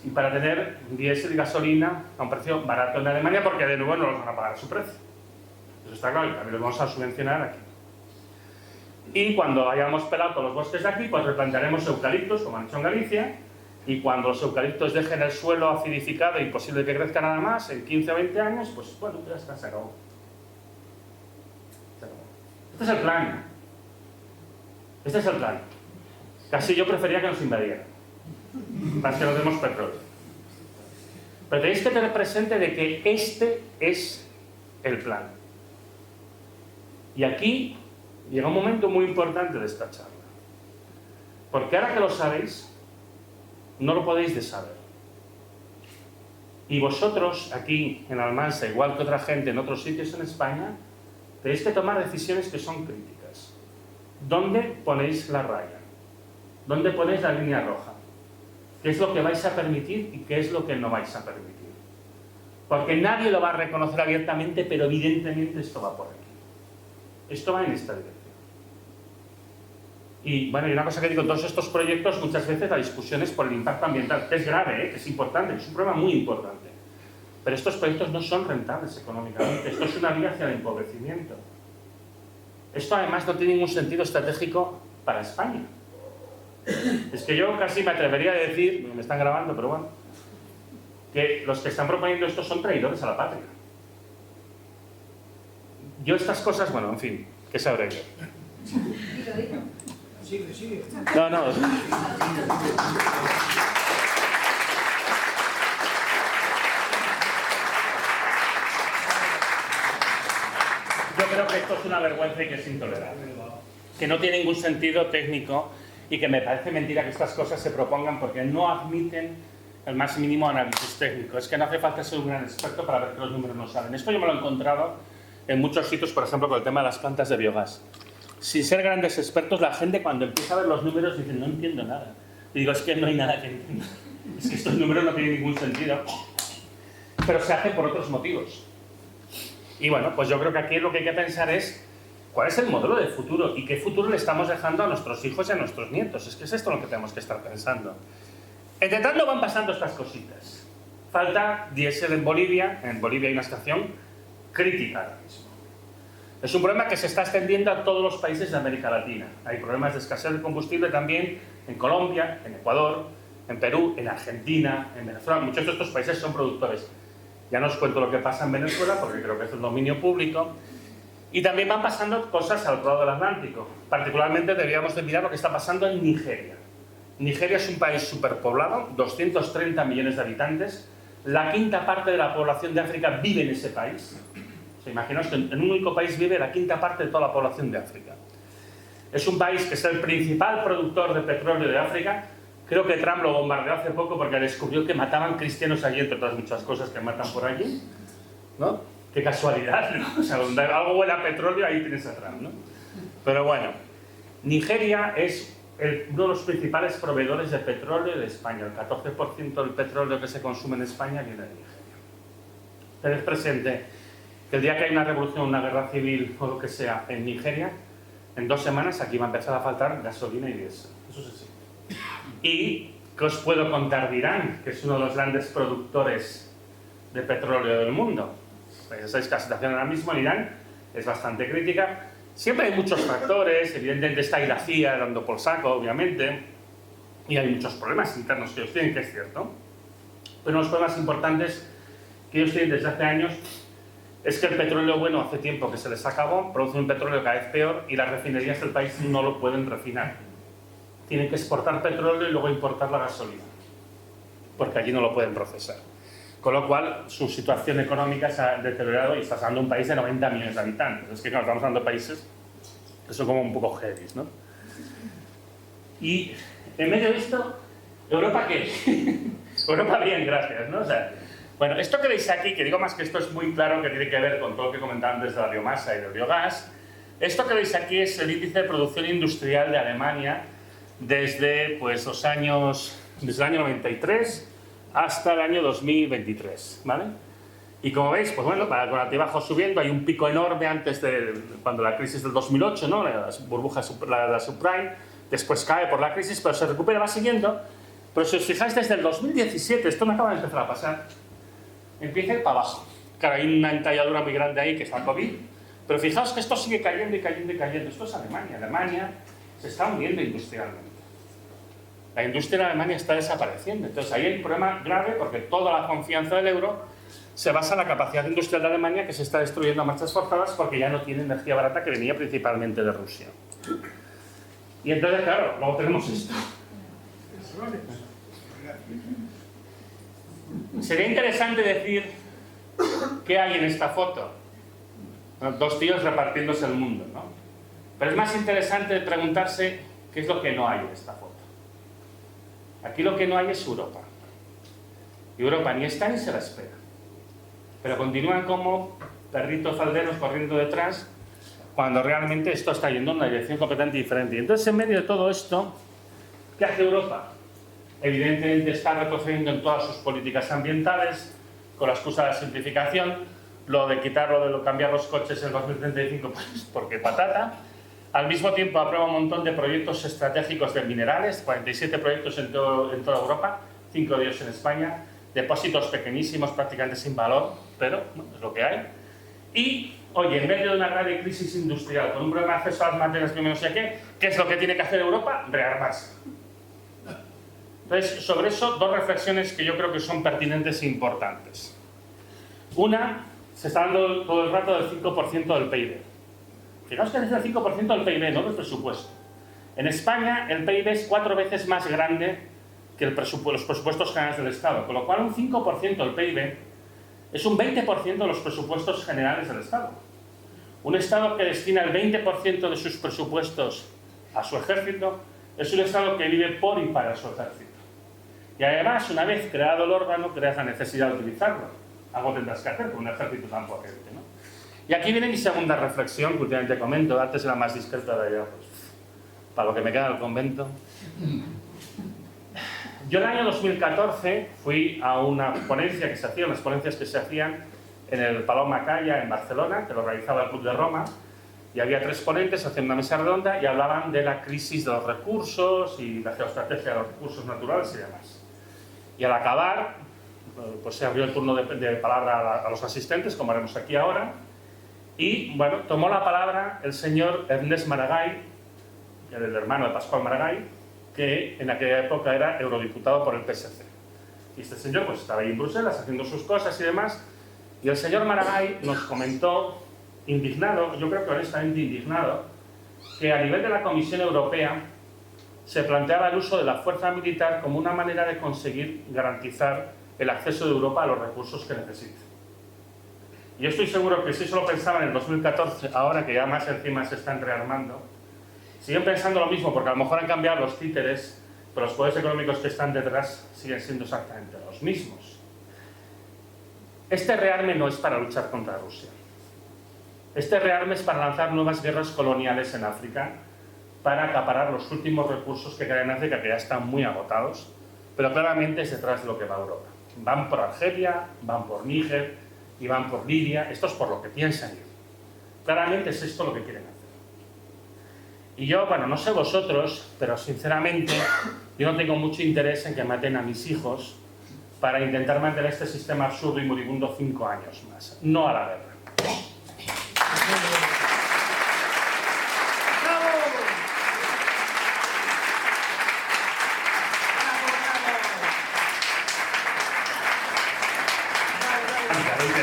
y para tener diésel y gasolina a un precio barato en Alemania, porque de nuevo no los van a pagar a su precio. Eso está claro, y también los vamos a subvencionar aquí. Y cuando hayamos pelado todos los bosques de aquí, pues replantaremos eucaliptos, como han hecho en Galicia, y cuando los eucaliptos dejen el suelo acidificado e imposible que crezca nada más, en 15 o 20 años, pues bueno, ya está, se acabó. Se acabó. Este es el plan. Este es el plan. Casi yo prefería que nos invadieran, para que no tenemos petróleo. Pero tenéis que tener presente de que este es el plan. Y aquí llega un momento muy importante de esta charla. Porque ahora que lo sabéis, no lo podéis de saber. Y vosotros, aquí en Almansa, igual que otra gente en otros sitios en España, tenéis que tomar decisiones que son críticas. ¿Dónde ponéis la raya? ¿Dónde ponéis la línea roja? ¿Qué es lo que vais a permitir y qué es lo que no vais a permitir? Porque nadie lo va a reconocer abiertamente, pero evidentemente esto va por aquí. Esto va en esta dirección. Y bueno, y una cosa que digo, en todos estos proyectos muchas veces la discusión es por el impacto ambiental, que es grave, que es importante, que es un problema muy importante. Pero estos proyectos no son rentables económicamente, esto es una vía hacia el empobrecimiento. Esto además no tiene ningún sentido estratégico para España. Es que yo casi me atrevería a decir, me están grabando, pero bueno, que los que están proponiendo esto son traidores a la patria. Yo estas cosas, bueno, en fin, ¿qué sabré yo? Sigue. No. Yo creo que esto es una vergüenza y que es intolerable. Que no tiene ningún sentido técnico y que me parece mentira que estas cosas se propongan porque no admiten el más mínimo análisis técnico. Es que no hace falta ser un gran experto para ver que los números no salen. Esto yo me lo he encontrado en muchos sitios, por ejemplo, con el tema de las plantas de biogás. Sin ser grandes expertos, la gente cuando empieza a ver los números dice, no entiendo nada. Y digo, es que no hay nada que entender. Es que estos números no tienen ningún sentido. Pero se hace por otros motivos. Y bueno, pues yo creo que aquí lo que hay que pensar es cuál es el modelo de futuro y qué futuro le estamos dejando a nuestros hijos y a nuestros nietos. Es que es esto lo que tenemos que estar pensando. Entre tanto van pasando estas cositas. Falta diésel en Bolivia. En Bolivia hay una situación crítica ahora mismo. Es un problema que se está extendiendo a todos los países de América Latina. Hay problemas de escasez de combustible también en Colombia, en Ecuador, en Perú, en Argentina, en Venezuela. Muchos de estos países son productores. Ya no os cuento lo que pasa en Venezuela porque creo que es un dominio público. Y también van pasando cosas al otro lado del Atlántico. Particularmente deberíamos de mirar lo que está pasando en Nigeria. Nigeria es un país superpoblado, 230 millones de habitantes. La quinta parte de la población de África vive en ese país. O sea, imaginaos que en un único país vive la quinta parte de toda la población de África. Es un país que es el principal productor de petróleo de África. Creo que Trump lo bombardeó hace poco porque descubrió que mataban cristianos allí, entre otras muchas cosas que matan por allí, ¿no? Qué casualidad, ¿no? O sea, donde algo huele a petróleo, ahí tienes a Trump, ¿no? Pero bueno, Nigeria es uno de los principales proveedores de petróleo de España. El 14% del petróleo que se consume en España viene de Nigeria. Tened presente que el día que hay una revolución, una guerra civil o lo que sea en Nigeria, en 2 semanas aquí va a empezar a faltar gasolina y diésel. Eso es así. Y, ¿qué os puedo contar de Irán? Que es uno de los grandes productores de petróleo del mundo. Ya sabéis que la situación ahora mismo en Irán es bastante crítica. Siempre hay muchos factores, evidentemente está ahí la CIA dando por saco, obviamente, y hay muchos problemas internos que ellos tienen, que es cierto. Pero unos problemas importantes que ellos tienen desde hace años es que el petróleo bueno hace tiempo que se les acabó, producen un petróleo cada vez peor y las refinerías del país no lo pueden refinar. Tienen que exportar petróleo y luego importar la gasolina, porque allí no lo pueden procesar. Con lo cual, su situación económica se ha deteriorado y está hablando de un país de 90 millones de habitantes. Es que claro, estamos hablando de países que son como un poco heavy, ¿no? Y en medio de esto, ¿Europa qué? Europa bien, gracias, ¿no? O sea, bueno, esto que veis aquí, que digo más que esto es muy claro que tiene que ver con todo lo que comentaba antes de la biomasa y del biogás, esto que veis aquí es el índice de producción industrial de Alemania desde pues, desde el año 93 hasta el año 2023, ¿vale? Y como veis, pues bueno, con altibajos subiendo, hay un pico enorme antes de cuando la crisis del 2008, ¿no? Las burbujas, la subprime, después cae por la crisis, pero se recupera, va siguiendo. Pero si os fijáis, desde el 2017, esto me acaba de empezar a pasar, empieza a ir para abajo. Claro, hay una entalladura muy grande ahí que es la COVID, pero fijaos que esto sigue cayendo y cayendo y cayendo. Esto es Alemania. Alemania se está hundiendo industrialmente. La industria en Alemania está desapareciendo. Entonces ahí hay un problema grave porque toda la confianza del euro se basa en la capacidad industrial de Alemania que se está destruyendo a marchas forzadas porque ya no tiene energía barata que venía principalmente de Rusia. Y entonces, claro, luego tenemos esto. Sería interesante decir qué hay en esta foto. 2 tíos repartiéndose el mundo, ¿no? Pero es más interesante preguntarse qué es lo que no hay en esta foto. Aquí lo que no hay es Europa. Y Europa ni está ni se la espera. Pero continúan como perritos falderos corriendo detrás cuando realmente esto está yendo en una dirección completamente diferente. Y entonces, en medio de todo esto, ¿qué hace Europa? Evidentemente está retrocediendo en todas sus políticas ambientales, con la excusa de la simplificación, lo de cambiar los coches en 2035, pues porque patata. Al mismo tiempo aprueba un montón de proyectos estratégicos de minerales, 47 proyectos en toda Europa, 5 de ellos en España, depósitos pequeñísimos, prácticamente sin valor, pero bueno, es lo que hay. Y, oye, en medio de una grave crisis industrial, con un problema de acceso a las materias primas, ¿qué es lo que tiene que hacer Europa? Rearmarse. Entonces, sobre eso, 2 reflexiones que yo creo que son pertinentes e importantes. Una, se está hablando todo el rato del 5% del PIB. Fijaos que es el 5% del PIB, no del presupuesto. En España, el PIB es 4 veces más grande que los presupuestos generales del Estado, con lo cual un 5% del PIB es un 20% de los presupuestos generales del Estado. Un Estado que destina el 20% de sus presupuestos a su ejército es un Estado que vive por y para su ejército. Y además, una vez creado el órgano, creas la necesidad de utilizarlo. Algo tendrás que hacer con un ejército tan potente, ¿no? Y aquí viene mi segunda reflexión, que últimamente comento, antes era más discreta de allá, pues, para lo que me queda del convento. Yo el año 2014 fui a una ponencia que se hacía, unas ponencias que se hacían en el Palau Macaya, en Barcelona, que lo realizaba el Club de Roma, y había 3 ponentes haciendo una mesa redonda y hablaban de la crisis de los recursos y la geoestrategia de los recursos naturales y demás. Y al acabar, pues se abrió el turno de palabra a los asistentes, como haremos aquí ahora, y bueno, tomó la palabra el señor Ernest Maragall, el hermano de Pasqual Maragall, que en aquella época era eurodiputado por el PSC. Y este señor pues estaba ahí en Bruselas haciendo sus cosas y demás, y el señor Maragall nos comentó, indignado, yo creo que honestamente indignado, que a nivel de la Comisión Europea se planteaba el uso de la fuerza militar como una manera de conseguir garantizar el acceso de Europa a los recursos que necesita. Y yo estoy seguro que si eso lo pensaban en el 2014, ahora que ya más encima se están rearmando, siguen pensando lo mismo, porque a lo mejor han cambiado los títeres, pero los poderes económicos que están detrás siguen siendo exactamente los mismos. Este rearme no es para luchar contra Rusia. Este rearme es para lanzar nuevas guerras coloniales en África, para acaparar los últimos recursos que quedan en África, que ya están muy agotados, pero claramente es detrás de lo que va Europa. Van por Argelia, van por Níger y van por Libia. Esto es por lo que piensan ir. Claramente es esto lo que quieren hacer. Y yo, bueno, no sé vosotros, pero sinceramente yo no tengo mucho interés en que maten a mis hijos para intentar mantener este sistema absurdo y moribundo 5 años más. No a la guerra.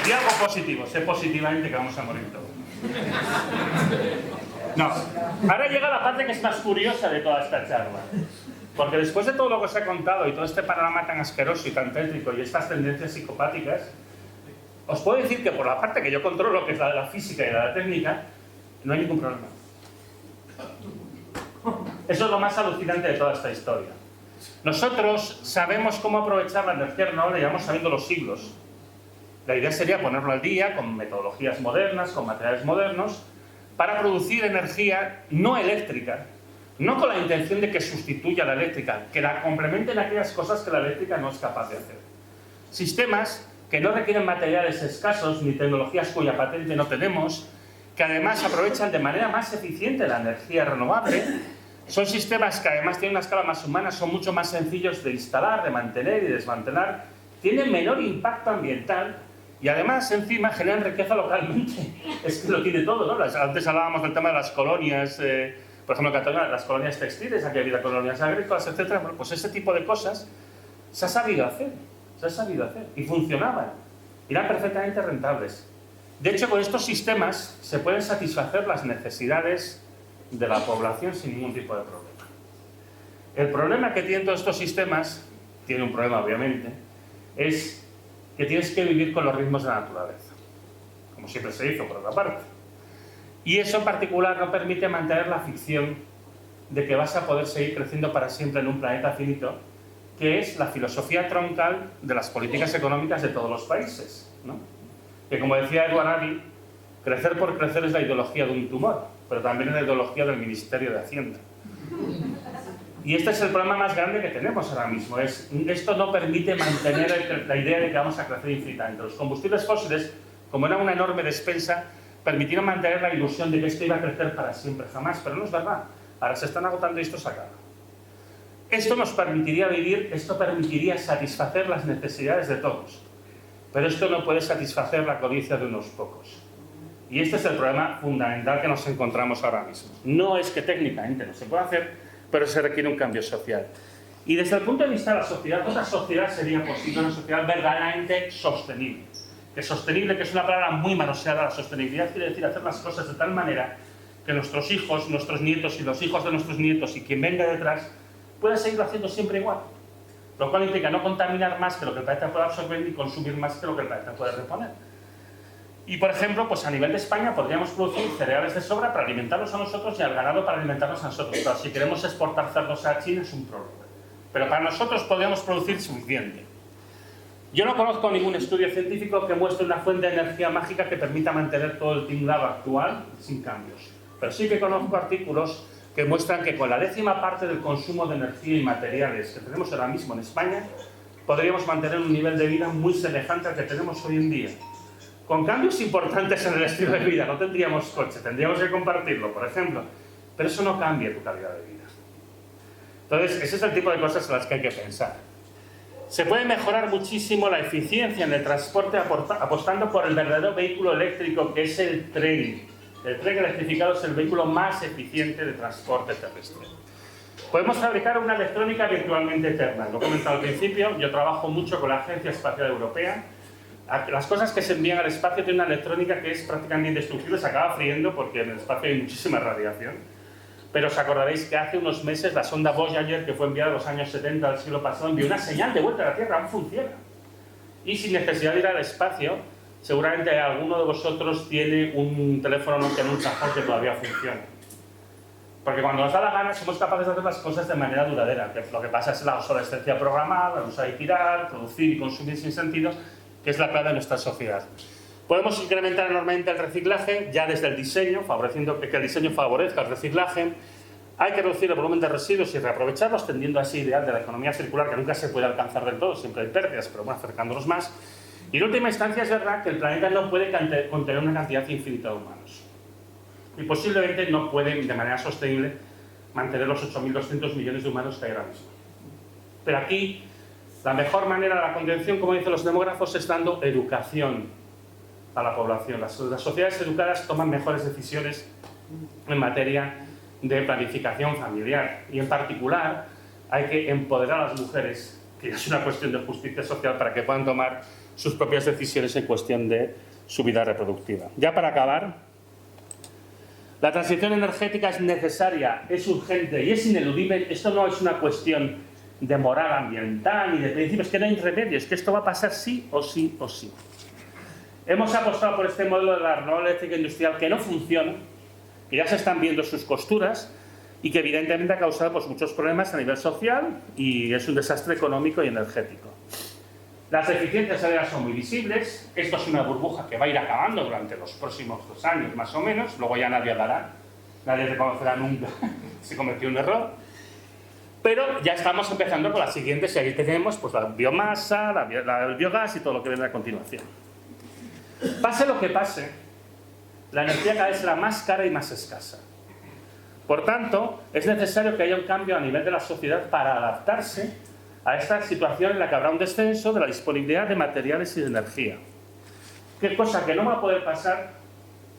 Y algo positivo, sé positivamente que vamos a morir todos. No, ahora llega la parte que es más curiosa de toda esta charla. Porque después de todo lo que os he contado y todo este panorama tan asqueroso y tan tétrico y estas tendencias psicopáticas, os puedo decir que por la parte que yo controlo, que es la de la física y la técnica, no hay ningún problema. Eso es lo más alucinante de toda esta historia. Nosotros sabemos cómo aprovechar la energía renovable, llevamos sabiendo los siglos. La idea sería ponerlo al día con metodologías modernas, con materiales modernos, para producir energía no eléctrica, no con la intención de que sustituya la eléctrica, que la complementen aquellas cosas que la eléctrica no es capaz de hacer. Sistemas que no requieren materiales escasos ni tecnologías cuya patente no tenemos, que además aprovechan de manera más eficiente la energía renovable. Son sistemas que además tienen una escala más humana, son mucho más sencillos de instalar, de mantener y desmantelar, tienen menor impacto ambiental y además encima generan riqueza localmente. Es que lo tiene todo, ¿no? Antes hablábamos del tema de las colonias, por ejemplo en Cataluña, las colonias textiles, aquí ha habido colonias agrícolas, etc. Bueno, pues ese tipo de cosas se ha sabido hacer y funcionaban, y eran perfectamente rentables. De hecho, con estos sistemas se pueden satisfacer las necesidades de la población sin ningún tipo de problema. El problema que tienen todos estos sistemas, tiene un problema obviamente, es que tienes que vivir con los ritmos de la naturaleza, como siempre se hizo por otra parte. Y eso en particular no permite mantener la ficción de que vas a poder seguir creciendo para siempre en un planeta finito, que es la filosofía troncal de las políticas económicas de todos los países, ¿no? Que como decía Edward Alley, crecer por crecer es la ideología de un tumor, pero también es la ideología del Ministerio de Hacienda. Y este es el problema más grande que tenemos ahora mismo. Esto no permite mantener la idea de que vamos a crecer infinitamente. Los combustibles fósiles, como era una enorme despensa, permitieron mantener la ilusión de que esto iba a crecer para siempre, jamás, pero no es verdad. Ahora se están agotando y esto se acaba. Esto nos permitiría vivir, esto permitiría satisfacer las necesidades de todos, pero esto no puede satisfacer la codicia de unos pocos. Y este es el problema fundamental que nos encontramos ahora mismo. No es que técnicamente no se pueda hacer, pero se requiere un cambio social. Y desde el punto de vista de la sociedad, otra sociedad sería posible, una sociedad verdaderamente sostenible. Que sostenible, que es una palabra muy manoseada, la sostenibilidad quiere decir hacer las cosas de tal manera que nuestros hijos, nuestros nietos y los hijos de nuestros nietos y quien venga detrás puedan seguirlo haciendo siempre igual. Lo cual implica no contaminar más que lo que el planeta puede absorber ni consumir más que lo que el planeta puede reponer. Y, por ejemplo, pues a nivel de España podríamos producir cereales de sobra para alimentarlos a nosotros y al ganado para alimentarnos a nosotros. Pero si queremos exportar cerdos a China es un problema. Pero para nosotros podríamos producir suficiente. Yo no conozco ningún estudio científico que muestre una fuente de energía mágica que permita mantener todo el tinglado actual sin cambios. Pero sí que conozco artículos que muestran que con la 10ª parte del consumo de energía y materiales que tenemos ahora mismo en España, podríamos mantener un nivel de vida muy semejante al que tenemos hoy en día. Con cambios importantes en el estilo de vida, no tendríamos coche, tendríamos que compartirlo, por ejemplo, pero eso no cambia tu calidad de vida. Entonces, ese es el tipo de cosas en las que hay que pensar. Se puede mejorar muchísimo la eficiencia en el transporte apostando por el verdadero vehículo eléctrico, que es el tren. El tren electrificado es el vehículo más eficiente de transporte terrestre. Podemos fabricar una electrónica virtualmente eterna. Lo he comentado al principio, yo trabajo mucho con la Agencia Espacial Europea. Las cosas que se envían al espacio tienen una electrónica que es prácticamente indestructible, se acaba friendo porque en el espacio hay muchísima radiación. Pero os acordaréis que hace unos meses la sonda Voyager, que fue enviada en los años 70 del siglo pasado, envió una señal de vuelta a la Tierra, aún funciona. Y sin necesidad de ir al espacio, seguramente alguno de vosotros tiene un teléfono Nokia en un cajón que todavía funciona. Porque cuando nos da la gana somos capaces de hacer las cosas de manera duradera. Que lo que pasa es la obsolescencia programada, usar y tirar, producir y consumir sin sentido, que es la clave de nuestra sociedad. Podemos incrementar enormemente el reciclaje, ya desde el diseño, favoreciendo que el diseño favorezca el reciclaje. Hay que reducir el volumen de residuos y reaprovecharlos, tendiendo a ese ideal de la economía circular, que nunca se puede alcanzar del todo, siempre hay pérdidas, pero bueno, acercándonos más. Y en última instancia es verdad que el planeta no puede contener una cantidad infinita de humanos. Y posiblemente no puede, de manera sostenible, mantener los 8.200 millones de humanos que hay ahora mismo. Pero aquí, la mejor manera de la contención, como dicen los demógrafos, es dando educación a la población. Las sociedades educadas toman mejores decisiones en materia de planificación familiar. Y en particular, hay que empoderar a las mujeres, que es una cuestión de justicia social, para que puedan tomar sus propias decisiones en cuestión de su vida reproductiva. Ya para acabar, la transición energética es necesaria, es urgente y es ineludible. Esto no es una cuestión de moral ambiental ni de principios, que no hay remedio, es que esto va a pasar sí o sí o sí. Hemos apostado por este modelo de la renovable eléctrica industrial que no funciona, que ya se están viendo sus costuras y que evidentemente ha causado pues, muchos problemas a nivel social y es un desastre económico y energético. Las deficiencias áreas son muy visibles, esto es una burbuja que va a ir acabando durante los próximos 2 años más o menos, luego ya nadie hablará, nadie reconocerá nunca si cometió un error, pero ya estamos empezando con las siguientes y ahí tenemos pues, la biomasa, el biogás y todo lo que vendrá a continuación. Pase lo que pase, la energía cada vez será más cara y más escasa. Por tanto, es necesario que haya un cambio a nivel de la sociedad para adaptarse a esta situación en la que habrá un descenso de la disponibilidad de materiales y de energía. ¿Qué cosa que no va a poder pasar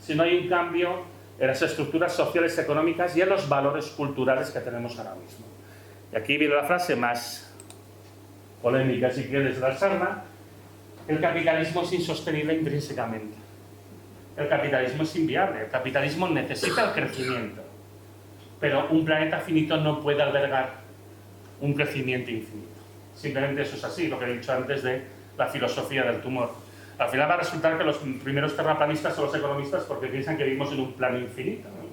si no hay un cambio en las estructuras sociales y económicas y en los valores culturales que tenemos ahora mismo? Y aquí viene la frase más polémica, si quieres, de la charla. El capitalismo es insostenible intrínsecamente. El capitalismo es inviable. El capitalismo necesita el crecimiento. Pero un planeta finito no puede albergar un crecimiento infinito. Simplemente eso es así, lo que he dicho antes de la filosofía del tumor. Al final va a resultar que los primeros terraplanistas son los economistas porque piensan que vivimos en un plano infinito, ¿no?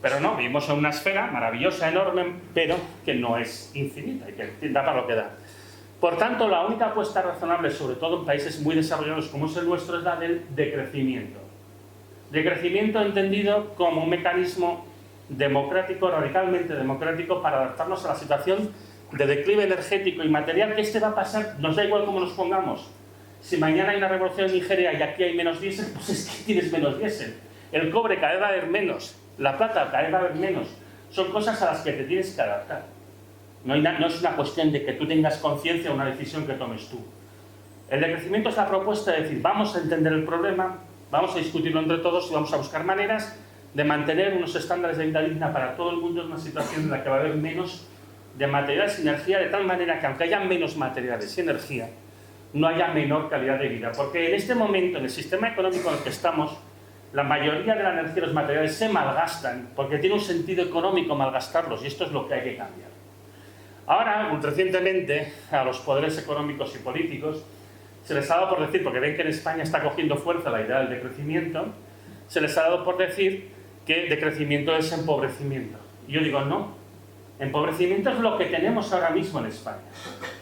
Pero no, vivimos en una esfera maravillosa, enorme, pero que no es infinita y que da para lo que da. Por tanto, la única apuesta razonable, sobre todo en países muy desarrollados como es el nuestro, es la del decrecimiento. Decrecimiento entendido como un mecanismo democrático, radicalmente democrático, para adaptarnos a la situación de declive energético y material que va a pasar, nos da igual cómo nos pongamos. Si mañana hay una revolución en Nigeria y aquí hay menos diésel, pues es que tienes menos diésel. El cobre cada vez va a haber menos, la plata cada vez va a haber menos. Son cosas a las que te tienes que adaptar. No es una cuestión de que tú tengas conciencia o una decisión que tomes tú. El decrecimiento es la propuesta de decir, vamos a entender el problema, vamos a discutirlo entre todos y vamos a buscar maneras de mantener unos estándares de vida digna para todo el mundo en una situación en la que va a haber menos de materiales y energía, de tal manera que aunque haya menos materiales y energía, no haya menor calidad de vida. Porque en este momento, en el sistema económico en el que estamos, la mayoría de la energía y los materiales se malgastan, porque tiene un sentido económico malgastarlos, y esto es lo que hay que cambiar. Ahora, recientemente, a los poderes económicos y políticos se les ha dado por decir, porque ven que en España está cogiendo fuerza la idea del decrecimiento, se les ha dado por decir que decrecimiento es empobrecimiento. Y yo digo, no. Empobrecimiento es lo que tenemos ahora mismo en España.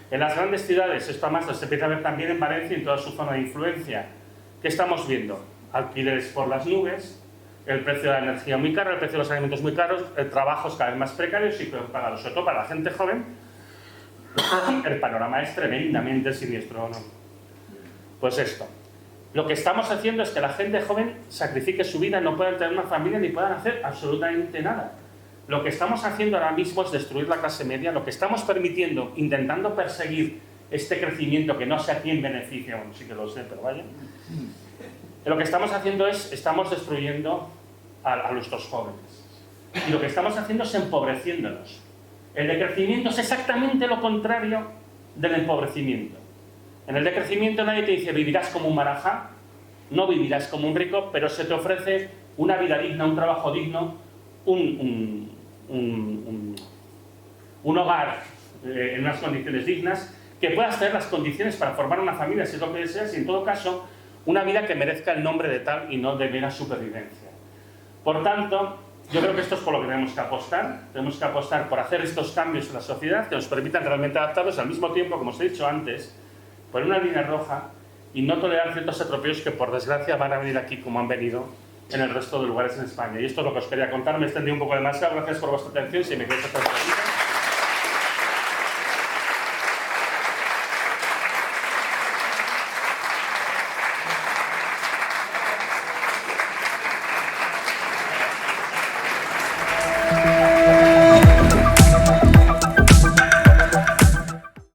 En las grandes ciudades, esto además se empieza a ver también en Valencia y en toda su zona de influencia. ¿Qué estamos viendo? Alquileres por las nubes, el precio de la energía muy caro, el precio de los alimentos muy caros, el trabajo es cada vez más precario y pagado, sobre todo para la gente joven, el panorama es tremendamente siniestro, ¿no? Pues esto. Lo que estamos haciendo es que la gente joven sacrifique su vida, no puedan tener una familia ni puedan hacer absolutamente nada. Lo que estamos haciendo ahora mismo es destruir la clase media, lo que estamos permitiendo, intentando perseguir este crecimiento que no sé a quién beneficia, bueno, sí que lo sé, pero vaya. Lo que estamos haciendo es, estamos destruyendo a nuestros jóvenes. Y lo que estamos haciendo es empobreciéndonos. El decrecimiento es exactamente lo contrario del empobrecimiento. En el decrecimiento nadie te dice vivirás como un marajá, no vivirás como un rico, pero se te ofrece una vida digna, un trabajo digno, un hogar en unas condiciones dignas, que puedas tener las condiciones para formar una familia, si es lo que deseas, y en todo caso, una vida que merezca el nombre de tal y no de mera supervivencia. Por tanto, yo creo que esto es por lo que tenemos que apostar. Tenemos que apostar por hacer estos cambios en la sociedad que nos permitan realmente adaptarnos, al mismo tiempo, como os he dicho antes, poner una línea roja y no tolerar ciertos atropellos que, por desgracia, van a venir aquí como han venido en el resto de lugares en España. Y esto es lo que os quería contar. Me he extendido un poco demasiado. Gracias por vuestra atención. Si me queréis hacer preguntas.